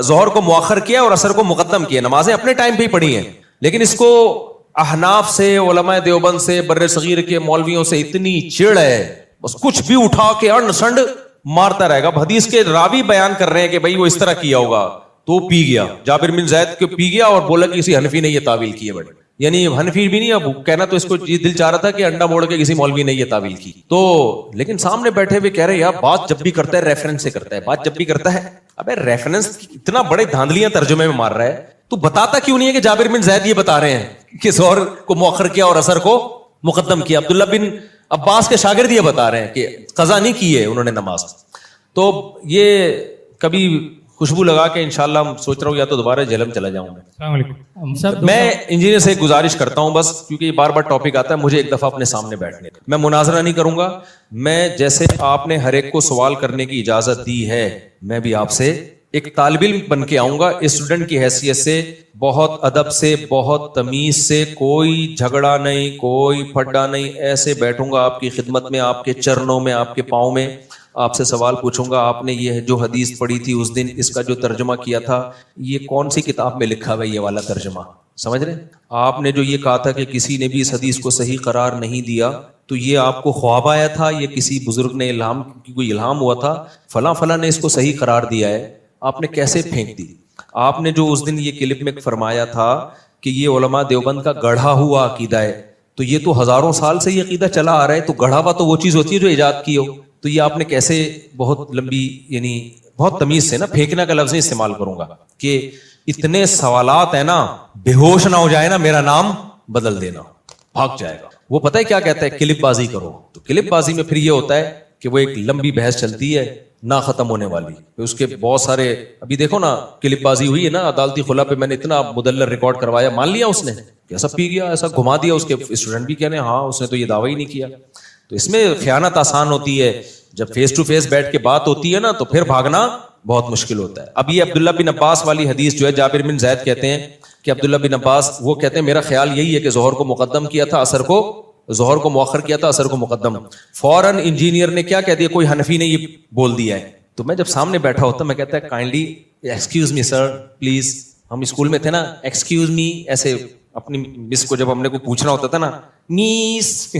ظہر کو مؤخر کیا اور عصر کو مقدم کیا, نمازیں اپنے ٹائم پہ ہی پڑھی ہیں. لیکن اس کو احناف سے, علماء دیوبند سے, بر صغیر کے مولویوں سے اتنی چڑ ہے, بس کچھ بھی اٹھا کے اڑ سنڈ مارتا رہے گا. اب حدیث کے راوی بیان کر رہے ہیں کہ بھائی وہ اس طرح کیا ہوگا, تو پی گیا, جابر بن زید کو پی گیا اور بولا کہ کسی حنفی نے یہ تعویل کی ہے. بڑے یعنی حنفی بھی نہیں, اب کہنا تو اس کو یہ دل چاہ رہا تھا کہ انڈا موڑ کے کسی مولوی نے یہ تعویل کی. تو لیکن سامنے بیٹھے ہوئے کہہ رہے یار بات جب بھی کرتا ہے ریفرنس سے کرتا ہے, بات جب بھی کرتا ہے. ابے ریفرنس اتنا بڑے دھاندلیاں ترجمے میں مار رہا ہے, تو بتاتا کیوں نہیں ہے کہ جابر بن زید یہ بتا رہے ہیں کہ ظہر کو مؤخر کیا اور عصر کو مقدم کیا. عبداللہ بن عباس کے شاگرد یہ بتا رہے ہیں کہ قضا نہیں کی ہے انہوں نے نماز. تو یہ کبھی خوشبو لگا کے انشاءاللہ سوچ رہا ہوں یا تو دوبارہ جہلم چلا جاؤں میں. السلام علیکم. میں انجینئر سے گزارش کرتا ہوں بس, کیونکہ یہ بار بار ٹاپک آتا ہے, مجھے ایک دفعہ اپنے سامنے بیٹھنے, میں مناظرہ نہیں کروں گا. میں جیسے آپ نے ہر ایک کو سوال کرنے کی اجازت دی ہے, میں بھی آپ سے ایک طالب علم بن کے آؤں گا, اسٹوڈنٹ کی حیثیت سے, بہت ادب سے, بہت تمیز سے, کوئی جھگڑا نہیں, کوئی پھڈا نہیں, ایسے بیٹھوں گا آپ کی خدمت میں, آپ کے چرنوں میں, آپ کے پاؤں میں, آپ سے سوال پوچھوں گا. آپ نے یہ جو حدیث پڑھی تھی اس دن, اس کا جو ترجمہ کیا تھا, یہ کون سی کتاب میں لکھا ہوا ہے یہ والا ترجمہ؟ سمجھ رہے ہیں؟ آپ نے جو یہ کہا تھا کہ کسی نے بھی اس حدیث کو صحیح قرار نہیں دیا, تو یہ آپ کو خواب آیا تھا, یہ کسی بزرگ نے کوئی الہام ہوا تھا, فلاں فلاں نے اس کو صحیح قرار دیا ہے, آپ نے کیسے پھینک دی؟ آپ نے جو اس دن یہ کلپ میں فرمایا تھا کہ یہ علماء دیوبند کا گڑھا ہوا عقیدہ ہے, تو یہ تو ہزاروں سال سے یہ عقیدہ چلا آ رہا ہے, تو گڑھا ہوا تو وہ چیز ہوتی ہے جو ایجاد کی ہو. تو یہ آپ نے کیسے, بہت لمبی, یعنی بہت تمیز سے نا, پھینکنا کا لفظ استعمال کروں گا کہ اتنے سوالات ہیں نا, بے ہوش نہ ہو جائے نا, میرا نام بدل دینا, بھاگ جائے گا. وہ پتہ ہے کیا کہتا ہے, کلپ بازی کرو. تو کلپ بازی میں پھر یہ ہوتا ہے کہ وہ ایک لمبی بحث چلتی ہے نہ ختم ہونے والی, اس کے بہت سارے, ابھی دیکھو نا کلپ بازی ہوئی ہے نا عدالتی خلا پہ, میں نے اتنا مدلل ریکارڈ کروایا, مان لیا اس نے ایسا پی گیا, ایسا گھما دیا, اس کے اسٹوڈنٹ بھی کہنے ہاں اس نے تو یہ دعویٰ ہی نہیں کیا. تو اس میں خیانت آسان ہوتی ہے, جب فیس ٹو فیس بیٹھ کے بات ہوتی ہے نا تو پھر بھاگنا بہت مشکل ہوتا ہے. اب یہ عبداللہ بن عباس والی حدیث جو ہے, جابر بن زید کہتے ہیں کہ عبداللہ بن عباس وہ کہتے ہیں میرا خیال یہی ہے کہ ظہر کو مقدم کیا تھا, عصر کو, ظہر کو مؤخر کیا تھا, عصر کو مقدم. فوراً انجینئر نے کیا کہہ دیا, کوئی حنفی نے یہ بول دیا ہے. تو میں جب سامنے بیٹھا ہوتا میں کہتا ہے kindly excuse me sir please, ہم اسکول میں تھے نا, ایکسکیوز می, ایسے اپنی مس کو جب ہم نے کو پوچھنا ہوتا تھا نا, میس,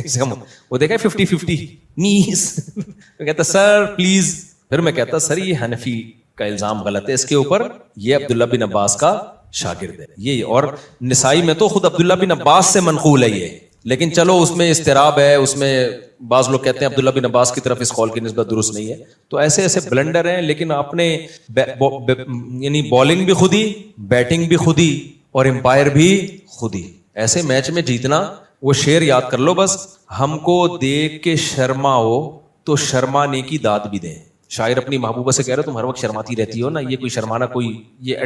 وہ دیکھا 50-50 میس, میں کہتا سر پلیز. پھر میں کہتا سر یہ حنفی کا الزام غلط ہے اس کے اوپر, یہ عبداللہ بن عباس کا شاگرد ہے یہ. اور نسائی میں تو خود عبداللہ بن عباس سے منقول ہے یہ, لیکن چلو اس میں اضطراب ہے, اس میں بعض لوگ کہتے ہیں عبداللہ بن عباس کی طرف اس قول کی نسبت درست نہیں ہے. تو ایسے ایسے بلنڈر ہیں, لیکن آپ نے یعنی بالنگ بھی خود ہی, بیٹنگ بھی خود ہی, اور امپائر بھی خود ہی. ایسے میچ میں جیتنا, وہ شعر یاد کر لو بس, ہم کو دیکھ کے شرماؤ تو شرمانے کی داد بھی دیں. شاعر اپنی محبوبہ سے کہہ رہے تم ہر وقت شرماتی رہتی ہو نا, یہ کوئی شرمانا کوئی یہ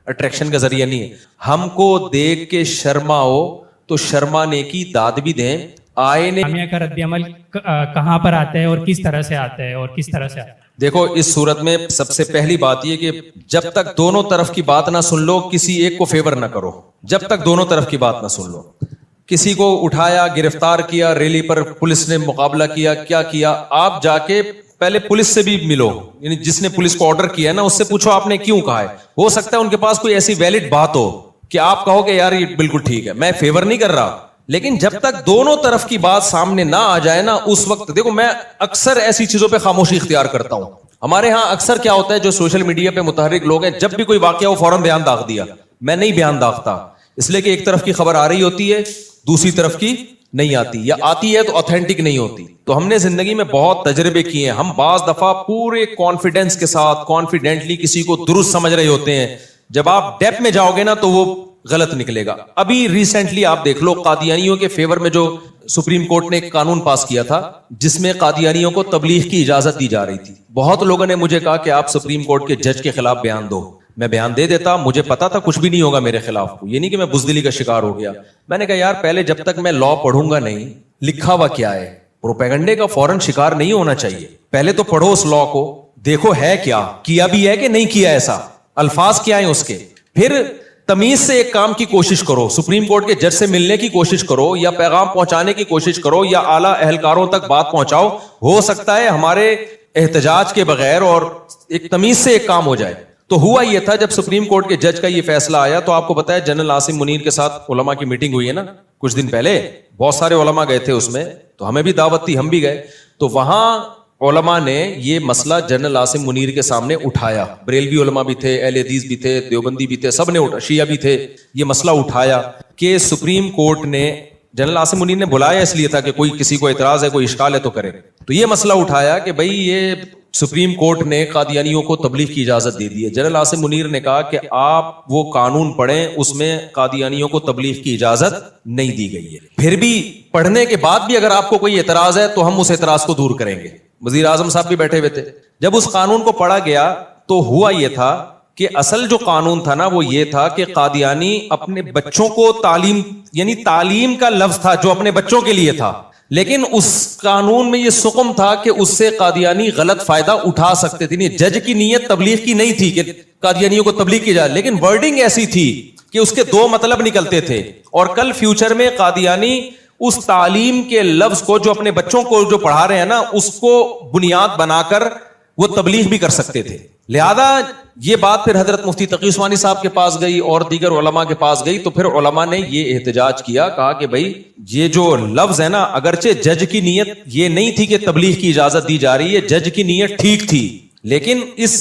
اٹریکشن کا ذریعہ نہیں ہے. ہم کو دیکھ کے شرماؤ تو شرمانے کی داد بھی دیں. آئینے جامعہ کا رد عمل کہاں پر آتا ہے اور کس طرح سے آتا ہے اور کس طرح سے آتا ہے؟ دیکھو اس صورت میں سب سے پہلی بات یہ کہ جب تک دونوں طرف کی بات نہ سن لو, کسی ایک کو فیور نہ کرو. جب تک دونوں طرف کی بات نہ سن لو, کسی کو اٹھایا, گرفتار کیا, ریلی پر پولیس نے مقابلہ کیا, کیا کیا, آپ جا کے پہلے پولیس سے بھی ملو, یعنی جس نے پولیس کو آرڈر کیا نا اس سے پوچھو آپ نے کیوں کہا ہے. ہو سکتا ہے ان کے پاس کوئی ایسی ویلڈ بات ہو کہ آپ کہو کہ یار یہ بالکل ٹھیک ہے, میں فیور نہیں کر رہا. لیکن جب تک دونوں طرف کی بات سامنے نہ آ جائے نا, اس وقت دیکھو میں اکثر ایسی چیزوں پہ خاموشی اختیار کرتا ہوں. ہمارے ہاں اکثر کیا ہوتا ہے, جو سوشل میڈیا پہ متحرک لوگ ہیں, جب بھی کوئی واقعہ ہو فوراً بیان داغ دیا. میں نہیں بیان داغتا, اس لیے کہ ایک طرف کی خبر آ رہی ہوتی ہے, دوسری طرف کی نہیں آتی, یا آتی ہے تو آتھینٹک نہیں ہوتی. تو ہم نے زندگی میں بہت تجربے کیے ہیں. ہم بعض دفعہ پورے کانفیڈنس کے ساتھ کانفیڈنٹلی کسی کو درست سمجھ رہے ہوتے ہیں, جب آپ ڈیپ میں جاؤ گے نا تو وہ غلط نکلے گا. ابھی ریسنٹلی آپ دیکھ لو, قادیانیوں کے فیور میں جو سپریم کورٹ نے ایک قانون پاس کیا تھا جس میں قادیانیوں کو تبلیغ کی اجازت دی جا رہی تھی. بہت لوگوں نے مجھے کہا کہ آپ سپریم کورٹ کے جج کے خلاف بیان دو. میں بیان دے دیتا, مجھے پتا تھا کچھ بھی نہیں ہوگا میرے خلاف. یہ نہیں کہ میں بزدلی کا شکار ہو گیا. میں نے کہا یار پہلے جب تک میں لا پڑھوں گا نہیں, لکھا ہوا کیا ہے, پروپیگنڈے کا فوراً شکار نہیں ہونا چاہیے. پہلے تو پڑھو اس لا کو, دیکھو ہے کیا بھی ہے کہ نہیں کیا, ایسا الفاظ کیا ہیں اس کے, پھر تمیز سے ایک کام کی کوشش کرو. سپریم کورٹ کے جج سے ملنے کی کوشش کرو, یا پیغام پہنچانے کی کوشش کرو, یا اعلیٰ اہلکاروں تک بات پہنچاؤ. ہو سکتا ہے ہمارے احتجاج کے بغیر اور ایک تمیز سے ایک کام ہو جائے. تو ہوا یہ تھا جب سپریم کورٹ کے جج کا یہ فیصلہ آیا, تو آپ کو پتا ہے جنرل عاصم منیر کے ساتھ علماء کی میٹنگ ہوئی ہے نا کچھ دن پہلے, بہت سارے علماء گئے تھے اس میں, تو ہمیں بھی دعوت تھی, ہم بھی گئے. تو وہاں علماء نے یہ مسئلہ جنرل عاصم منیر کے سامنے اٹھایا. بریلوی علماء بھی تھے, اہل حدیث بھی تھے, دیوبندی بھی تھے, سب نے شیعہ بھی تھے. یہ مسئلہ اٹھایا کہ سپریم کورٹ نے, جنرل عاصم منیر نے بلایا اس لیے تھا کہ کوئی کسی کو اعتراض ہے, کوئی اشکال ہے تو کرے. تو یہ مسئلہ اٹھایا کہ بھائی یہ سپریم کورٹ نے قادیانیوں کو تبلیغ کی اجازت دے دی ہے. جنرل عاصم منیر نے کہا کہ آپ وہ قانون پڑھیں, اس میں قادیانیوں کو تبلیغ کی اجازت نہیں دی گئی ہے. پھر بھی پڑھنے کے بعد بھی اگر آپ کو کوئی اعتراض ہے تو ہم اس اعتراض کو دور کریں گے. وزیر اعظم صاحب بھی بیٹھے ہوئے تھے. جب اس قانون کو پڑھا گیا تو ہوا یہ تھا کہ اصل جو قانون تھا نا وہ یہ تھا کہ قادیانی اپنے بچوں کو تعلیم, یعنی تعلیم کا لفظ تھا جو اپنے بچوں کے لیے تھا, لیکن اس قانون میں یہ سکم تھا کہ اس سے قادیانی غلط فائدہ اٹھا سکتے تھے. نہیں, جج کی نیت تبلیغ کی نہیں تھی کہ قادیانیوں کو تبلیغ کی جائے, لیکن ورڈنگ ایسی تھی کہ اس کے دو مطلب نکلتے تھے. اور کل فیوچر میں قادیانی اس تعلیم کے لفظ کو جو اپنے بچوں کو جو پڑھا رہے ہیں نا اس کو بنیاد بنا کر وہ تبلیغ بھی کر سکتے تھے. لہذا یہ بات پھر حضرت مفتی تقی عثمانی صاحب کے پاس گئی اور دیگر علماء کے پاس گئی. تو پھر علماء نے یہ احتجاج کیا, کہا کہ بھائی یہ جو لفظ ہے نا, اگرچہ جج کی نیت یہ نہیں تھی کہ تبلیغ کی اجازت دی جا رہی ہے, جج کی نیت ٹھیک تھی, لیکن اس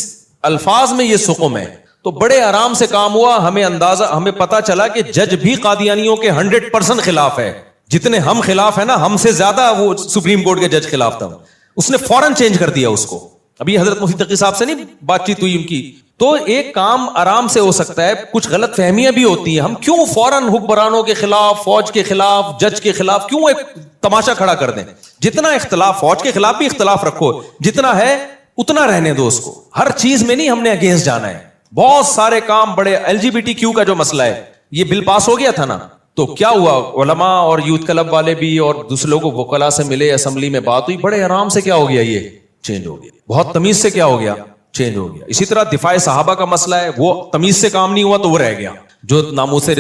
الفاظ میں یہ سکم ہے. تو بڑے آرام سے کام ہوا. ہمیں پتا چلا کہ جج بھی قادیانیوں کے 100% خلاف ہے. جتنے ہم خلاف ہیں نا, ہم سے زیادہ وہ سپریم کورٹ کے جج خلاف تھا. اس نے فوراً چینج کر دیا اس کو. ابھی حضرت مفتی تقی صاحب سے نہیں بات چیت ہوئی ان کی, تو ایک کام آرام سے ہو سکتا ہے. کچھ غلط فہمیاں بھی ہوتی ہیں, ہم کیوں فوراً حکمرانوں کے خلاف, فوج کے خلاف, جج کے خلاف کیوں ایک تماشا کھڑا کر دیں. جتنا اختلاف, فوج کے خلاف بھی اختلاف رکھو, جتنا ہے اتنا رہنے دو اس کو. ہر چیز میں نہیں ہم نے اگینسٹ جانا ہے. بہت سارے کام بڑے LGBTQ کا جو مسئلہ ہے, یہ بل پاس ہو گیا تھا نا, تو کیا ہوا, علماء اور یوتھ کلب والے بھی اور دوسرے لوگوں وکلاء سے ملے, اسمبلی میں بات ہوئی, بڑے آرام سے کیا ہو گیا, یہ چینج ہو گیا. بہت تمیز سے کیا ہو گیا, چینج ہو گیا. اسی طرح دفاع صحابہ کا مسئلہ ہے, وہ تمیز سے کام نہیں ہوا تو وہ رہ گیا. جو ناموس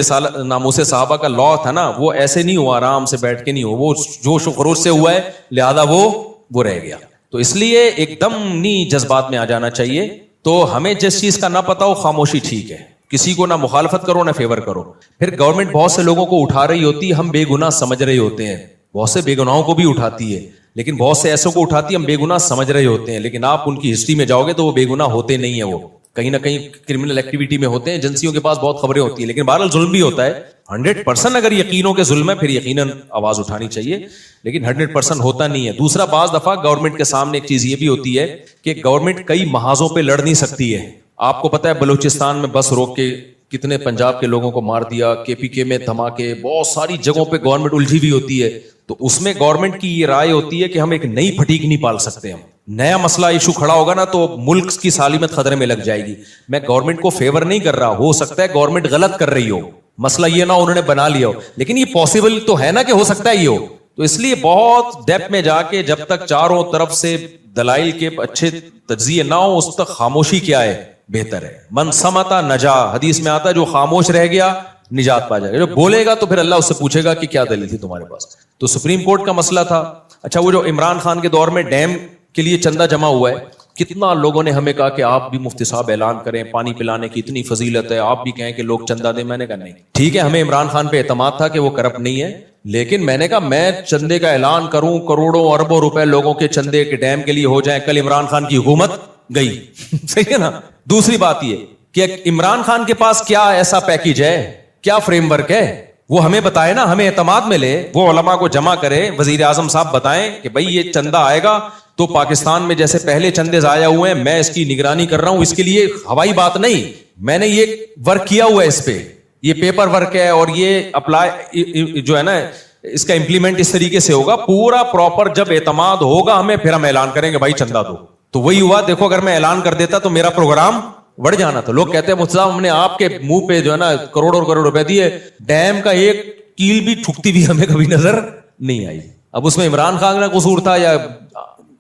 صحابہ کا لا تھا نا, وہ ایسے نہیں ہوا, آرام سے بیٹھ کے نہیں ہوا, وہ جوش و خروش سے ہوا ہے, لہذا وہ رہ گیا. تو اس لیے ایک دم نہیں جذبات میں آ جانا چاہیے. تو ہمیں جس چیز کا نہ پتا ہو, خاموشی ٹھیک ہے. کسی کو نہ مخالفت کرو نہ فیور کرو. پھر گورنمنٹ بہت سے لوگوں کو اٹھا رہی ہوتی ہے, ہم بے گناہ سمجھ رہے ہوتے ہیں. بہت سے بے گناہوں کو بھی اٹھاتی ہے, لیکن بہت سے ایسوں کو اٹھاتی ہے ہم بے گناہ سمجھ رہے ہوتے ہیں, لیکن آپ ان کی ہسٹری میں جاؤ گے تو وہ بے گناہ ہوتے نہیں ہیں. وہ کہیں نہ کہیں کرمنل ایکٹیویٹی میں ہوتے ہیں, ایجنسیوں کے پاس بہت خبریں ہوتی ہیں, لیکن بہرحال ظلم بھی ہوتا ہے. 100% اگر یقینوں کے ظلم ہے پھر یقیناً آواز اٹھانی چاہیے, لیکن 100% ہوتا نہیں ہے. دوسرا, بعض دفعہ گورنمنٹ کے سامنے ایک چیز یہ بھی ہوتی ہے کہ گورنمنٹ کئی محاذوں پہ لڑ نہیں سکتی ہے. آپ کو پتا ہے بلوچستان میں بس روک کے کتنے پنجاب کے لوگوں کو مار دیا, KPK میں دھماکے, بہت ساری جگہوں پہ گورنمنٹ الجھی ہوئی ہوتی ہے. تو اس میں گورنمنٹ کی یہ رائے ہوتی ہے کہ ہم ایک نئی پھٹیک نہیں پال سکتے. ہم نیا مسئلہ ایشو کھڑا ہوگا نا تو ملک کی سالمیت خطرے میں لگ جائے گی. میں گورنمنٹ کو فیور نہیں کر رہا, ہو سکتا ہے گورنمنٹ غلط کر رہی ہو, مسئلہ یہ نہ انہوں نے بنا لیا ہو, لیکن یہ پاسبل تو ہے نا کہ ہو سکتا ہے یہ ہو. تو اس لیے بہت ڈیپتھ میں جا کے جب تک چاروں طرف سے دلائل کے اچھے تجزیے نہ ہو اس تک خاموشی کیا ہے بہتر ہے. من سمتا نجا, حدیث میں آتا ہے جو خاموش رہ گیا نجات پا جائے گا, جو بولے گا تو پھر اللہ اس سے پوچھے گا کہ کیا دلیل تھی تمہارے پاس. تو سپریم کورٹ کا مسئلہ تھا. اچھا, وہ جو عمران خان کے دور میں ڈیم کے لیے چندہ جمع ہوا ہے, کتنا لوگوں نے ہمیں کہا کہ آپ بھی مفتی صاحب اعلان کریں, پانی پلانے کی اتنی فضیلت ہے, آپ بھی کہیں کہ لوگ چندہ دیں. میں نے کہا نہیں, ٹھیک ہے, ہمیں عمران خان پہ اعتماد تھا کہ وہ کرپٹ نہیں ہے, لیکن میں نے کہا میں چندے کا اعلان کروں, کروڑوں اربوں روپے لوگوں کے چندے کے ڈیم کے لیے ہو جائیں, کل عمران خان کی حکومت گئی. صحیح ہے نا. دوسری بات یہ کہ عمران خان کے پاس کیا ایسا پیکیج ہے, کیا فریم ورک ہے, وہ ہمیں بتائے نا, ہمیں اعتماد میں لے, وہ علماء کو جمع کرے, وزیر اعظم صاحب بتائیں کہ بھائی یہ چندہ آئے گا تو پاکستان میں جیسے پہلے چندے ضائع ہوئے ہیں میں اس کی نگرانی کر رہا ہوں. اس کے لیے ہوائی بات نہیں, میں نے یہ ورک کیا ہوا ہے, اس پہ یہ پیپر ورک ہے, اور یہ اپلائی جو ہے نا اس کا امپلیمنٹ اس طریقے سے ہوگا پورا پراپر. جب اعتماد ہوگا ہمیں پھر ہم اعلان کریں گے بھائی چندہ دو. تو وہی ہوا. دیکھو اگر میں اعلان کر دیتا تو میرا پروگرام بڑھ جانا تھا. لوگ کہتے ہیں مفتی صاحب ہم نے آپ کے منہ پہ جو ہے نا کروڑ اور کروڑ روپے دیے, ڈیم کا ایک کیل بھی ٹھکتی بھی ہمیں کبھی نظر نہیں آئی. اب اس میں عمران خان کا قصور تھا یا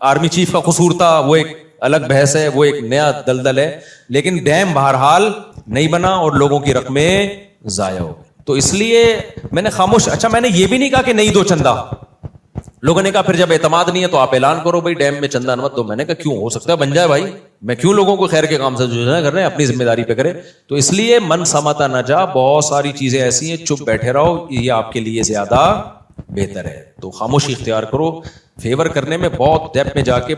آرمی چیف کا قصور تھا وہ ایک الگ بحث ہے, وہ ایک نیا دلدل ہے, لیکن ڈیم بہرحال نہیں بنا اور لوگوں کی رقمیں ضائع ہو گئی. تو اس لیے میں نے خاموش. اچھا, میں نے یہ بھی نہیں کہا کہ نہیں دو چندہ. لوگوں نے کہا پھر جب اعتماد نہیں ہے تو آپ اعلان کرو بھائی ڈیم میں چندہ مت دو. میں نے کہا کیوں, ہو سکتا ہے بن جائے بھائی, میں کیوں لوگوں کو خیر کے کام سے جو کر رہے ہیں اپنی ذمہ داری پہ کرے. تو اس لیے من سمتا نہ جا, بہت ساری چیزیں ایسی ہیں, چپ بیٹھے رہو, یہ آپ کے لیے زیادہ بہتر ہے. تو خاموشی اختیار کرو. فیور کرنے میں بہت ڈیپ میں جا کے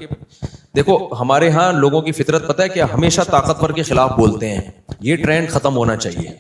دیکھو, ہمارے ہاں لوگوں کی فطرت پتہ ہے کہ ہمیشہ طاقتور کے خلاف بولتے ہیں. یہ ٹرینڈ ختم ہونا چاہیے.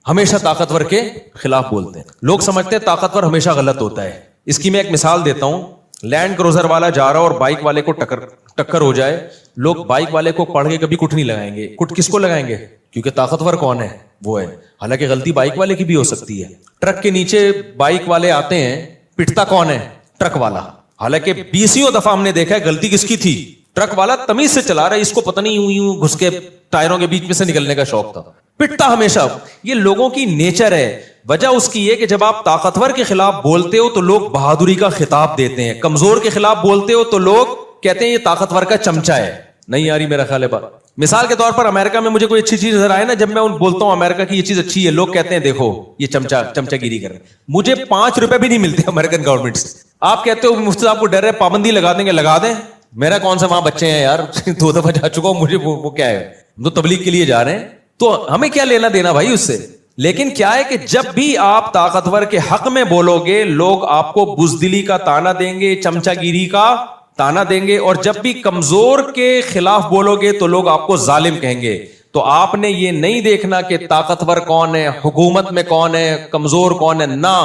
ہمیشہ طاقتور کے خلاف بولتے ہیں. لوگ سمجھتے ہیں طاقتور ہمیشہ غلط ہوتا ہے. اس کی میں ایک مثال دیتا ہوں. لینڈ کروزر والا جا رہا اور بائک والے کو ٹکر ہو جائے, لوگ بائک والے کو پڑھ کے کبھی کٹ نہیں لگائیں گے. کٹ کس کو لگائیں گے, کیونکہ طاقتور کون ہے, وہ ہے. حالانکہ غلطی بائک والے کی بھی ہو سکتی ہے. ٹرک کے نیچے بائک والے آتے ہیں, پٹتا کون ہے, ٹرک والا. حالانکہ 20 دفعہ ہم نے دیکھا ہے غلطی کس کی تھی, ٹرک والا تمیز سے چلا رہا ہے, اس کو پتہ نہیں یوں گھس کے ٹائروں کے بیچ میں سے نکلنے کا شوق تھا, پٹتا ہمیشہ. یہ لوگوں کی نیچر ہے. وجہ اس کی یہ کہ جب آپ طاقتور کے خلاف بولتے ہو تو لوگ بہادری کا خطاب دیتے ہیں, کمزور کے خلاف بولتے ہو تو لوگ کہتے ہیں یہ طاقتور کا چمچہ ہے. نہیں آ رہی میرا خیال ہے بات. مثال کے طور پر امریکہ میں مجھے کوئی اچھی چیز نظر آئے نا, جب میں بولتا ہوں امریکہ کی یہ چیز اچھی ہے, لوگ کہتے ہیں دیکھو یہ چمچہ گیری کر رہے ہیں. مجھے 5 روپے بھی نہیں ملتے امریکن گورنمنٹ سے. آپ کہتے ہو مفتی صاحب کو ڈر ہے, پابندی لگا دیں گے, لگا دیں. میرا کون سا وہاں بچے ہیں یار, 2 دفعہ جا چکا ہوں, مجھے وہ کیا ہے, ہم تو تبلیغ کے لیے جا رہے ہیں, تو ہمیں کیا لینا دینا بھائی اس سے. لیکن کیا ہے کہ جب بھی آپ طاقتور کے حق میں بولو گے لوگ آپ کو بزدلی کا تانا دیں گے, چمچہ گیری کا تانا دیں گے, اور جب بھی کمزور کے خلاف بولو گے تو لوگ آپ کو ظالم کہیں گے. تو آپ نے یہ نہیں دیکھنا کہ طاقتور کون ہے, حکومت میں کون ہے, کمزور کون ہے, نہ,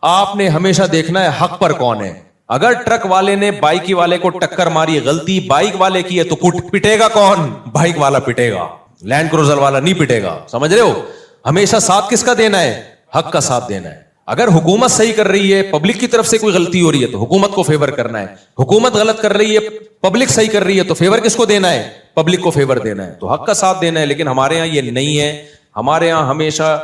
آپ نے ہمیشہ دیکھنا ہے حق پر کون ہے. اگر ٹرک والے نے بائک والے کو ٹکر ماری, غلطی بائک والے کی ہے, تو پٹے گا کون, بائک والا پٹے گا, لینڈ کروزر والا نہیں پٹے گا. سمجھ رہے ہو, ہمیشہ ساتھ کس کا دینا ہے, حق کا ساتھ دینا ہے. اگر حکومت صحیح کر رہی ہے, پبلک کی طرف سے کوئی غلطی ہو رہی ہے تو حکومت کو فیور کرنا ہے. حکومت غلط کر رہی ہے, پبلک صحیح کر رہی ہے تو فیور کس کو دینا ہے, پبلک کو فیور دینا ہے, تو حق کا ساتھ دینا ہے. لیکن ہمارے یہاں یہ نہیں ہے. ہمارے یہاں ہمیشہ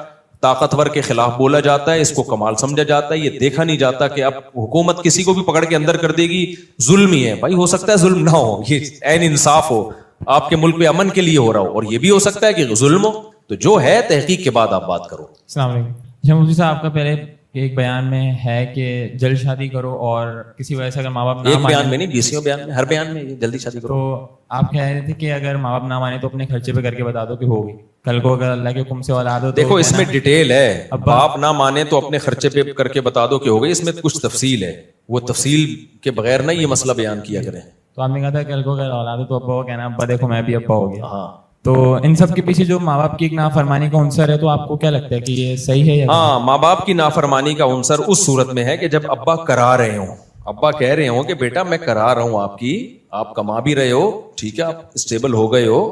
طاقتور کے خلاف بولا جاتا ہے, اس کو کمال سمجھا جاتا ہے. یہ دیکھا نہیں جاتا کہ اب حکومت کسی کو بھی پکڑ کے اندر کر دے گی, ظلم ہی ہے. بھائی ہو سکتا ہے ظلم نہ ہو, یہ عین انصاف ہو, آپ کے ملک پہ امن کے لیے ہو رہا ہو, اور یہ بھی ہو سکتا ہے کہ ظلم ہو. تو جو ہے تحقیق کے بعد آپ بات کرو. السلام علیکم. جی مفتی صاحب, آپ کا پہلے ایک بیان میں ہے کہ جلد شادی کرو, اور کسی وجہ سے اگر ماں باپ نہ, ایک بیان میں نہیں, 20 بیان میں, ہر بیان میں جلدی شادی کرو. تو آپ کہہ رہے تھے کہ اگر ماں باپ نہ مانے تو اپنے خرچے پہ کر کے بتا دو کہ ہوگی, کل کو اگر اللہ کے حکم سے اولاد ہو. دیکھو اس میں ڈیٹیل ہے, باپ نہ مانے تو اپنے خرچے پہ کر کے بتا دو کہ ہو گئی. اس میں کچھ تفصیل ہے, وہ تفصیل کے بغیر نہ یہ مسئلہ بیان کیا کریں. تو آپ نے کہا تھا کل کو اگر اولاد ہو تو ابا کو کہنا ابا دیکھو میں بھی ابا ہو گیا. ہاں, تو ان سب کے پیچھے جو ماں باپ کی ایک نافرمانی کا عنصر ہے، تو آپ کو کیا لگتا ہے کہ یہ صحیح ہے یا ہاں، ماں باپ کی نافرمانی کا عنصر اس صورت میں ہے کہ جب ابا کرا رہے ہوں، ابا کہہ رہے ہوں کہ بیٹا میں کرا رہا ہوں آپ کی، آپ کما بھی رہے ہو، ٹھیک ہے، آپ اسٹیبل ہو گئے ہو،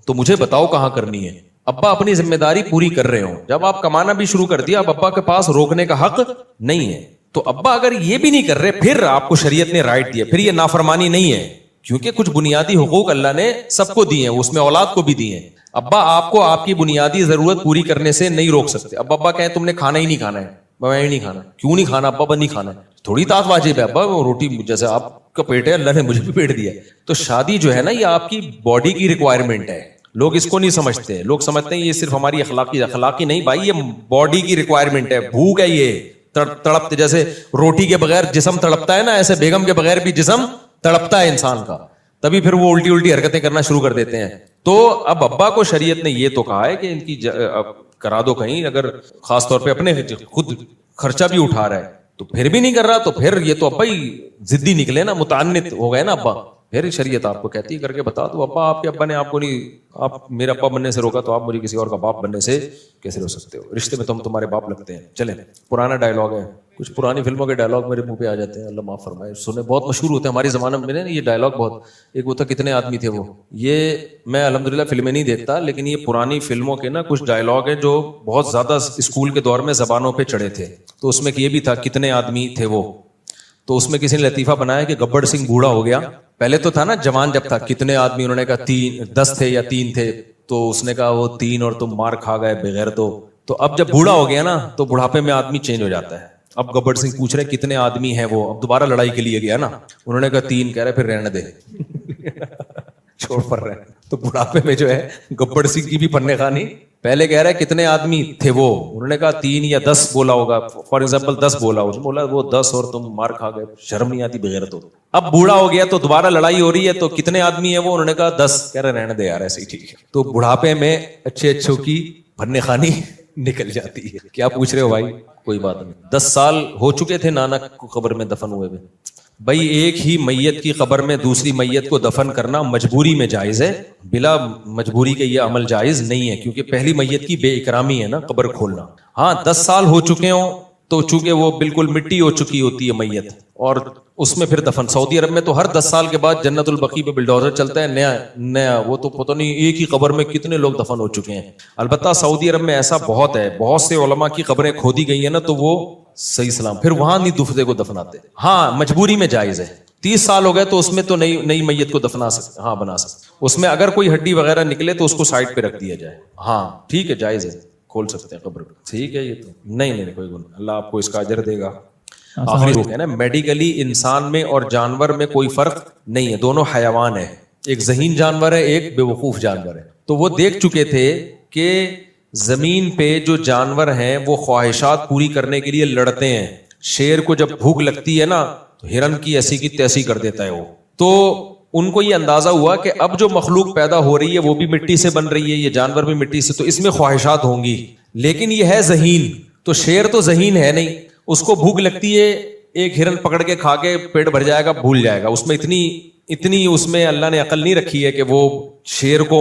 تو مجھے بتاؤ کہاں کرنی ہے. ابا اپنی ذمہ داری پوری کر رہے ہوں. جب آپ کمانا بھی شروع کر دیا، اب ابا کے پاس روکنے کا حق نہیں ہے. تو ابا اگر یہ بھی نہیں کر رہے، پھر آپ کو شریعت نے رائٹ دیا، پھر یہ نافرمانی نہیں ہے، کیونکہ کچھ بنیادی حقوق اللہ نے سب کو دیے ہیں، اس میں اولاد کو بھی دیے ہیں. ابا آپ کو آپ کی بنیادی ضرورت پوری کرنے سے نہیں روک سکتے. اب ابا کہیں تم نے کھانا ہی نہیں کھانا ہے، میں نہیں کھانا. کیوں نہیں کھانا ابا؟ نہیں کھانا ہے. تھوڑی طاقت واجب ہے ابا، روٹی جیسے آپ کا پیٹ ہے، اللہ نے مجھے بھی پیٹ دیا ہے. تو شادی جو ہے نا، یہ آپ کی باڈی کی ریکوائرمنٹ ہے. لوگ اس کو نہیں سمجھتے، لوگ سمجھتے ہیں یہ صرف ہماری اخلاقی نہیں بھائی، یہ باڈی کی ریکوائرمنٹ ہے، بھوک ہے. یہ تڑپتے جیسے روٹی کے بغیر جسم تڑپتا ہے نا، ایسے بیگم کے بغیر بھی جسم تڑپتا ہے انسان کا. تبھی پھر وہ الٹی حرکتیں کرنا شروع کر دیتے ہیں. تو اب ابا کو شریعت نے یہ تو کہا ہے کہ ان کی کرا دو کہیں، اگر خاص طور پہ اپنے خود خرچہ بھی اٹھا رہا ہے تو پھر بھی نہیں کر رہا، تو پھر یہ تو ابا ہی ضدی نکلے نا، متعنت ہو گئے نا ابا. پھر شریعت آپ کو کہتی ہے کر کے بتا دو. ابا آپ کے ابا نے آپ کو نہیں، آپ میرا ابا بننے سے روکا، تو آپ مجھے کسی اور کا باپ بننے سے کیسے روک سکتے ہو؟ رشتے میں تو ہم تمہارے باپ لگتے ہیں. چلیں، پرانا ڈائلاگ ہے، کچھ پرانی فلموں کے ڈائلاگ میرے منہ پہ آ جاتے ہیں، اللہ معاف فرمائے، سنے بہت مشہور ہوتے ہیں ہمارے زمانے میں. یہ ڈائلاگ بہت، ایک وہ تھا کتنے آدمی تھے وہ. یہ میں الحمدللہ فلمیں نہیں دیکھتا، لیکن یہ پرانی فلموں کے نا کچھ ڈائلاگ ہیں جو بہت زیادہ اسکول کے دور میں زبانوں پہ چڑھے تھے. تو اس میں یہ بھی تھا کتنے آدمی تھے وہ. تو اس میں کسی نے لطیفہ بنایا کہ گبر سنگھ بوڑھا ہو گیا. پہلے تو تھا نا جوان جب تھا، کتنے آدمی، انہوں نے کہا 10 تھے یا 3 تھے. تو اس نے کہا وہ 3 اور تم مار کھا گئے بغیر. تو اب جب بوڑھا ہو گیا نا، تو بڑھاپے میں آدمی چینج ہو جاتا ہے. اب گبر سنگھ پوچھ رہے کتنے آدمی ہیں وہ. اب دوبارہ لڑائی کے لیے گیا نا، انہوں نے کہا 3. کہہ رہے پھر رہنے دے، چھوڑ پر رہے. تو بڑھاپے میں جو ہے گبر سنگھ کی بھی پنے خانی. پہلے کہہ رہے کتنے آدمی تھے وہ، انہوں نے کہا 3 یا 10 بولا ہوگا، فار ایگزامپل 10 بولا ہوگا، بولا وہ 10 اور تم مار کھا گئے، شرم نہیں آتی بغیر. تو اب بوڑھا ہو گیا تو دوبارہ لڑائی ہو رہی ہے، تو کتنے آدمی ہیں وہ، انہوں نے کہا 10. کہہ رہے رہنے دے یار ایسے ہی ٹھیک ہے. تو بڑھاپے میں اچھوں کی پنے خانی نکل جاتی ہے. کیا پوچھ رہے ہو بھائی؟ کوئی بات نہیں. 10 سال ہو چکے تھے نانا کو قبر میں دفن ہوئے ہوئے. بھائی ایک ہی میت کی قبر میں دوسری میت کو دفن کرنا مجبوری میں جائز ہے، بلا مجبوری کے یہ عمل جائز نہیں ہے، کیونکہ پہلی میت کی بے اکرامی ہے نا قبر کھولنا. ہاں 10 سال ہو چکے ہوں تو چونکہ وہ بالکل مٹی ہو چکی ہوتی ہے میت، اور اس میں پھر دفن. سعودی عرب میں تو ہر 10 سال کے بعد جنت البقیع پہ بلڈوزر چلتا ہے نیا. وہ تو پتہ نہیں ایک ہی قبر میں کتنے لوگ دفن ہو چکے ہیں. البتہ سعودی عرب میں ایسا بہت ہے، بہت سے علماء کی قبریں کھودی گئی ہیں نا، تو وہ صحیح سلام پھر وہاں نہیں دفتے کو دفناتے. ہاں مجبوری میں جائز ہے. 30 سال ہو گئے تو اس میں تو نئی میت کو دفنا سکتے، ہاں بنا سکتے. اس میں اگر کوئی ہڈی وغیرہ نکلے تو اس کو سائڈ پہ رکھ دیا جائے. ہاں ٹھیک ہے، جائز ہے، کھول سکتے ہیں قبر. ٹھیک ہے، یہ تو نہیں کوئی گناہ، اللہ آپ کو اس کا اجر دے گا. آخری ہے نا، میڈیکلی انسان میں اور جانور میں کوئی فرق نہیں ہے، دونوں حیوان ہیں. ایک ذہین جانور ہے، ایک بے وقوف جانور ہے. تو وہ دیکھ چکے تھے کہ زمین پہ جو جانور ہیں وہ خواہشات پوری کرنے کے لیے لڑتے ہیں. شیر کو جب بھوک لگتی ہے نا تو ہرن کی ایسی کی تیسی کر دیتا ہے وہ. تو ان کو یہ اندازہ ہوا کہ اب جو مخلوق پیدا ہو رہی ہے وہ بھی مٹی سے بن رہی ہے، یہ جانور بھی مٹی سے، تو اس میں خواہشات ہوں گی. لیکن یہ ہے ذہین. تو شیر تو ذہین ہے نہیں، اس کو بھوک لگتی ہے، ایک ہرن پکڑ کے کھا کے پیٹ بھر جائے گا، بھول جائے گا. اس میں اتنی اس میں اللہ نے عقل نہیں رکھی ہے کہ وہ شیر کو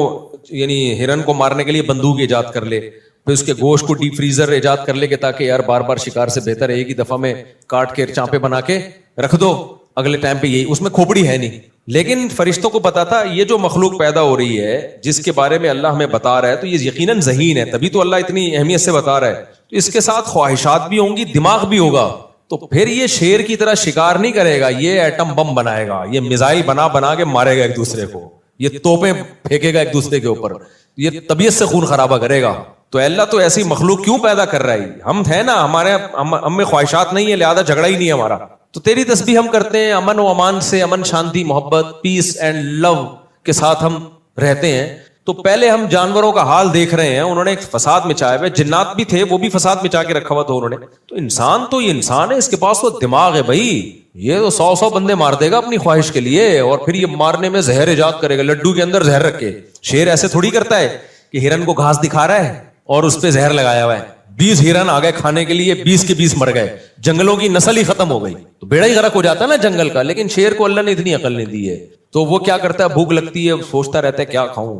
یعنی ہرن کو مارنے کے لیے بندوق ایجاد کر لے، پھر اس کے گوشت کو ڈیپ فریزر ایجاد کر لے کہ تاکہ یار بار بار شکار سے بہتر ہے ایک ہی دفعہ میں کاٹ کے چانپے بنا کے رکھ دو، اگلے ٹائم پہ یہی. اس میں کھوپڑی ہے نہیں. لیکن فرشتوں کو پتا تھا یہ جو مخلوق پیدا ہو رہی ہے جس کے بارے میں اللہ ہمیں بتا رہا ہے تو یہ یقیناً ذہین ہے، تبھی تو اللہ اتنی اہمیت سے بتا رہا ہے. تو اس کے ساتھ خواہشات بھی ہوں گی، دماغ بھی ہوگا. تو پھر یہ شیر کی طرح شکار نہیں کرے گا، یہ ایٹم بم بنائے گا، یہ میزائل بنا کے مارے گا ایک دوسرے کو، یہ توپیں پھینکے گا ایک دوسرے کے اوپر، یہ طبیعت سے خون خرابہ کرے گا. تو اللہ تو ایسی مخلوق کیوں پیدا کر رہا ہے؟ ہم ہے نا، ہم میں خواہشات نہیں ہے، لہذا جھگڑا ہی نہیں ہے ہمارا. تو تیری تسبیح ہم کرتے ہیں، امن و امان سے، امن شانتی محبت پیس اینڈ لو کے ساتھ ہم رہتے ہیں. تو پہلے ہم جانوروں کا حال دیکھ رہے ہیں، انہوں نے ایک فساد مچایا ہوا، جنات بھی تھے وہ بھی فساد مچا کے رکھا ہوا تھا انہوں نے. تو انسان تو یہ انسان ہے، اس کے پاس تو دماغ ہے بھائی، یہ تو 100 بندے مار دے گا اپنی خواہش کے لیے، اور پھر یہ مارنے میں زہر ایجاد کرے گا، لڈو کے اندر زہر رکھے. شیر ایسے تھوڑی کرتا ہے کہ ہرن کو گھاس دکھا رہا ہے اور اس پہ زہر لگایا ہوا ہے. 20 ہرن آ گئے کھانے کے لیے، 20 کے 20 مر گئے، جنگلوں کی نسل ہی ختم ہو گئی. تو بیڑا ہی غرق ہو جاتا ہے نا جنگل کا. لیکن شیر کو اللہ نے اتنی عقل نہیں دی ہے، تو وہ کیا کرتا ہے، بھوک لگتی ہے سوچتا رہتا ہے کیا کھاؤں،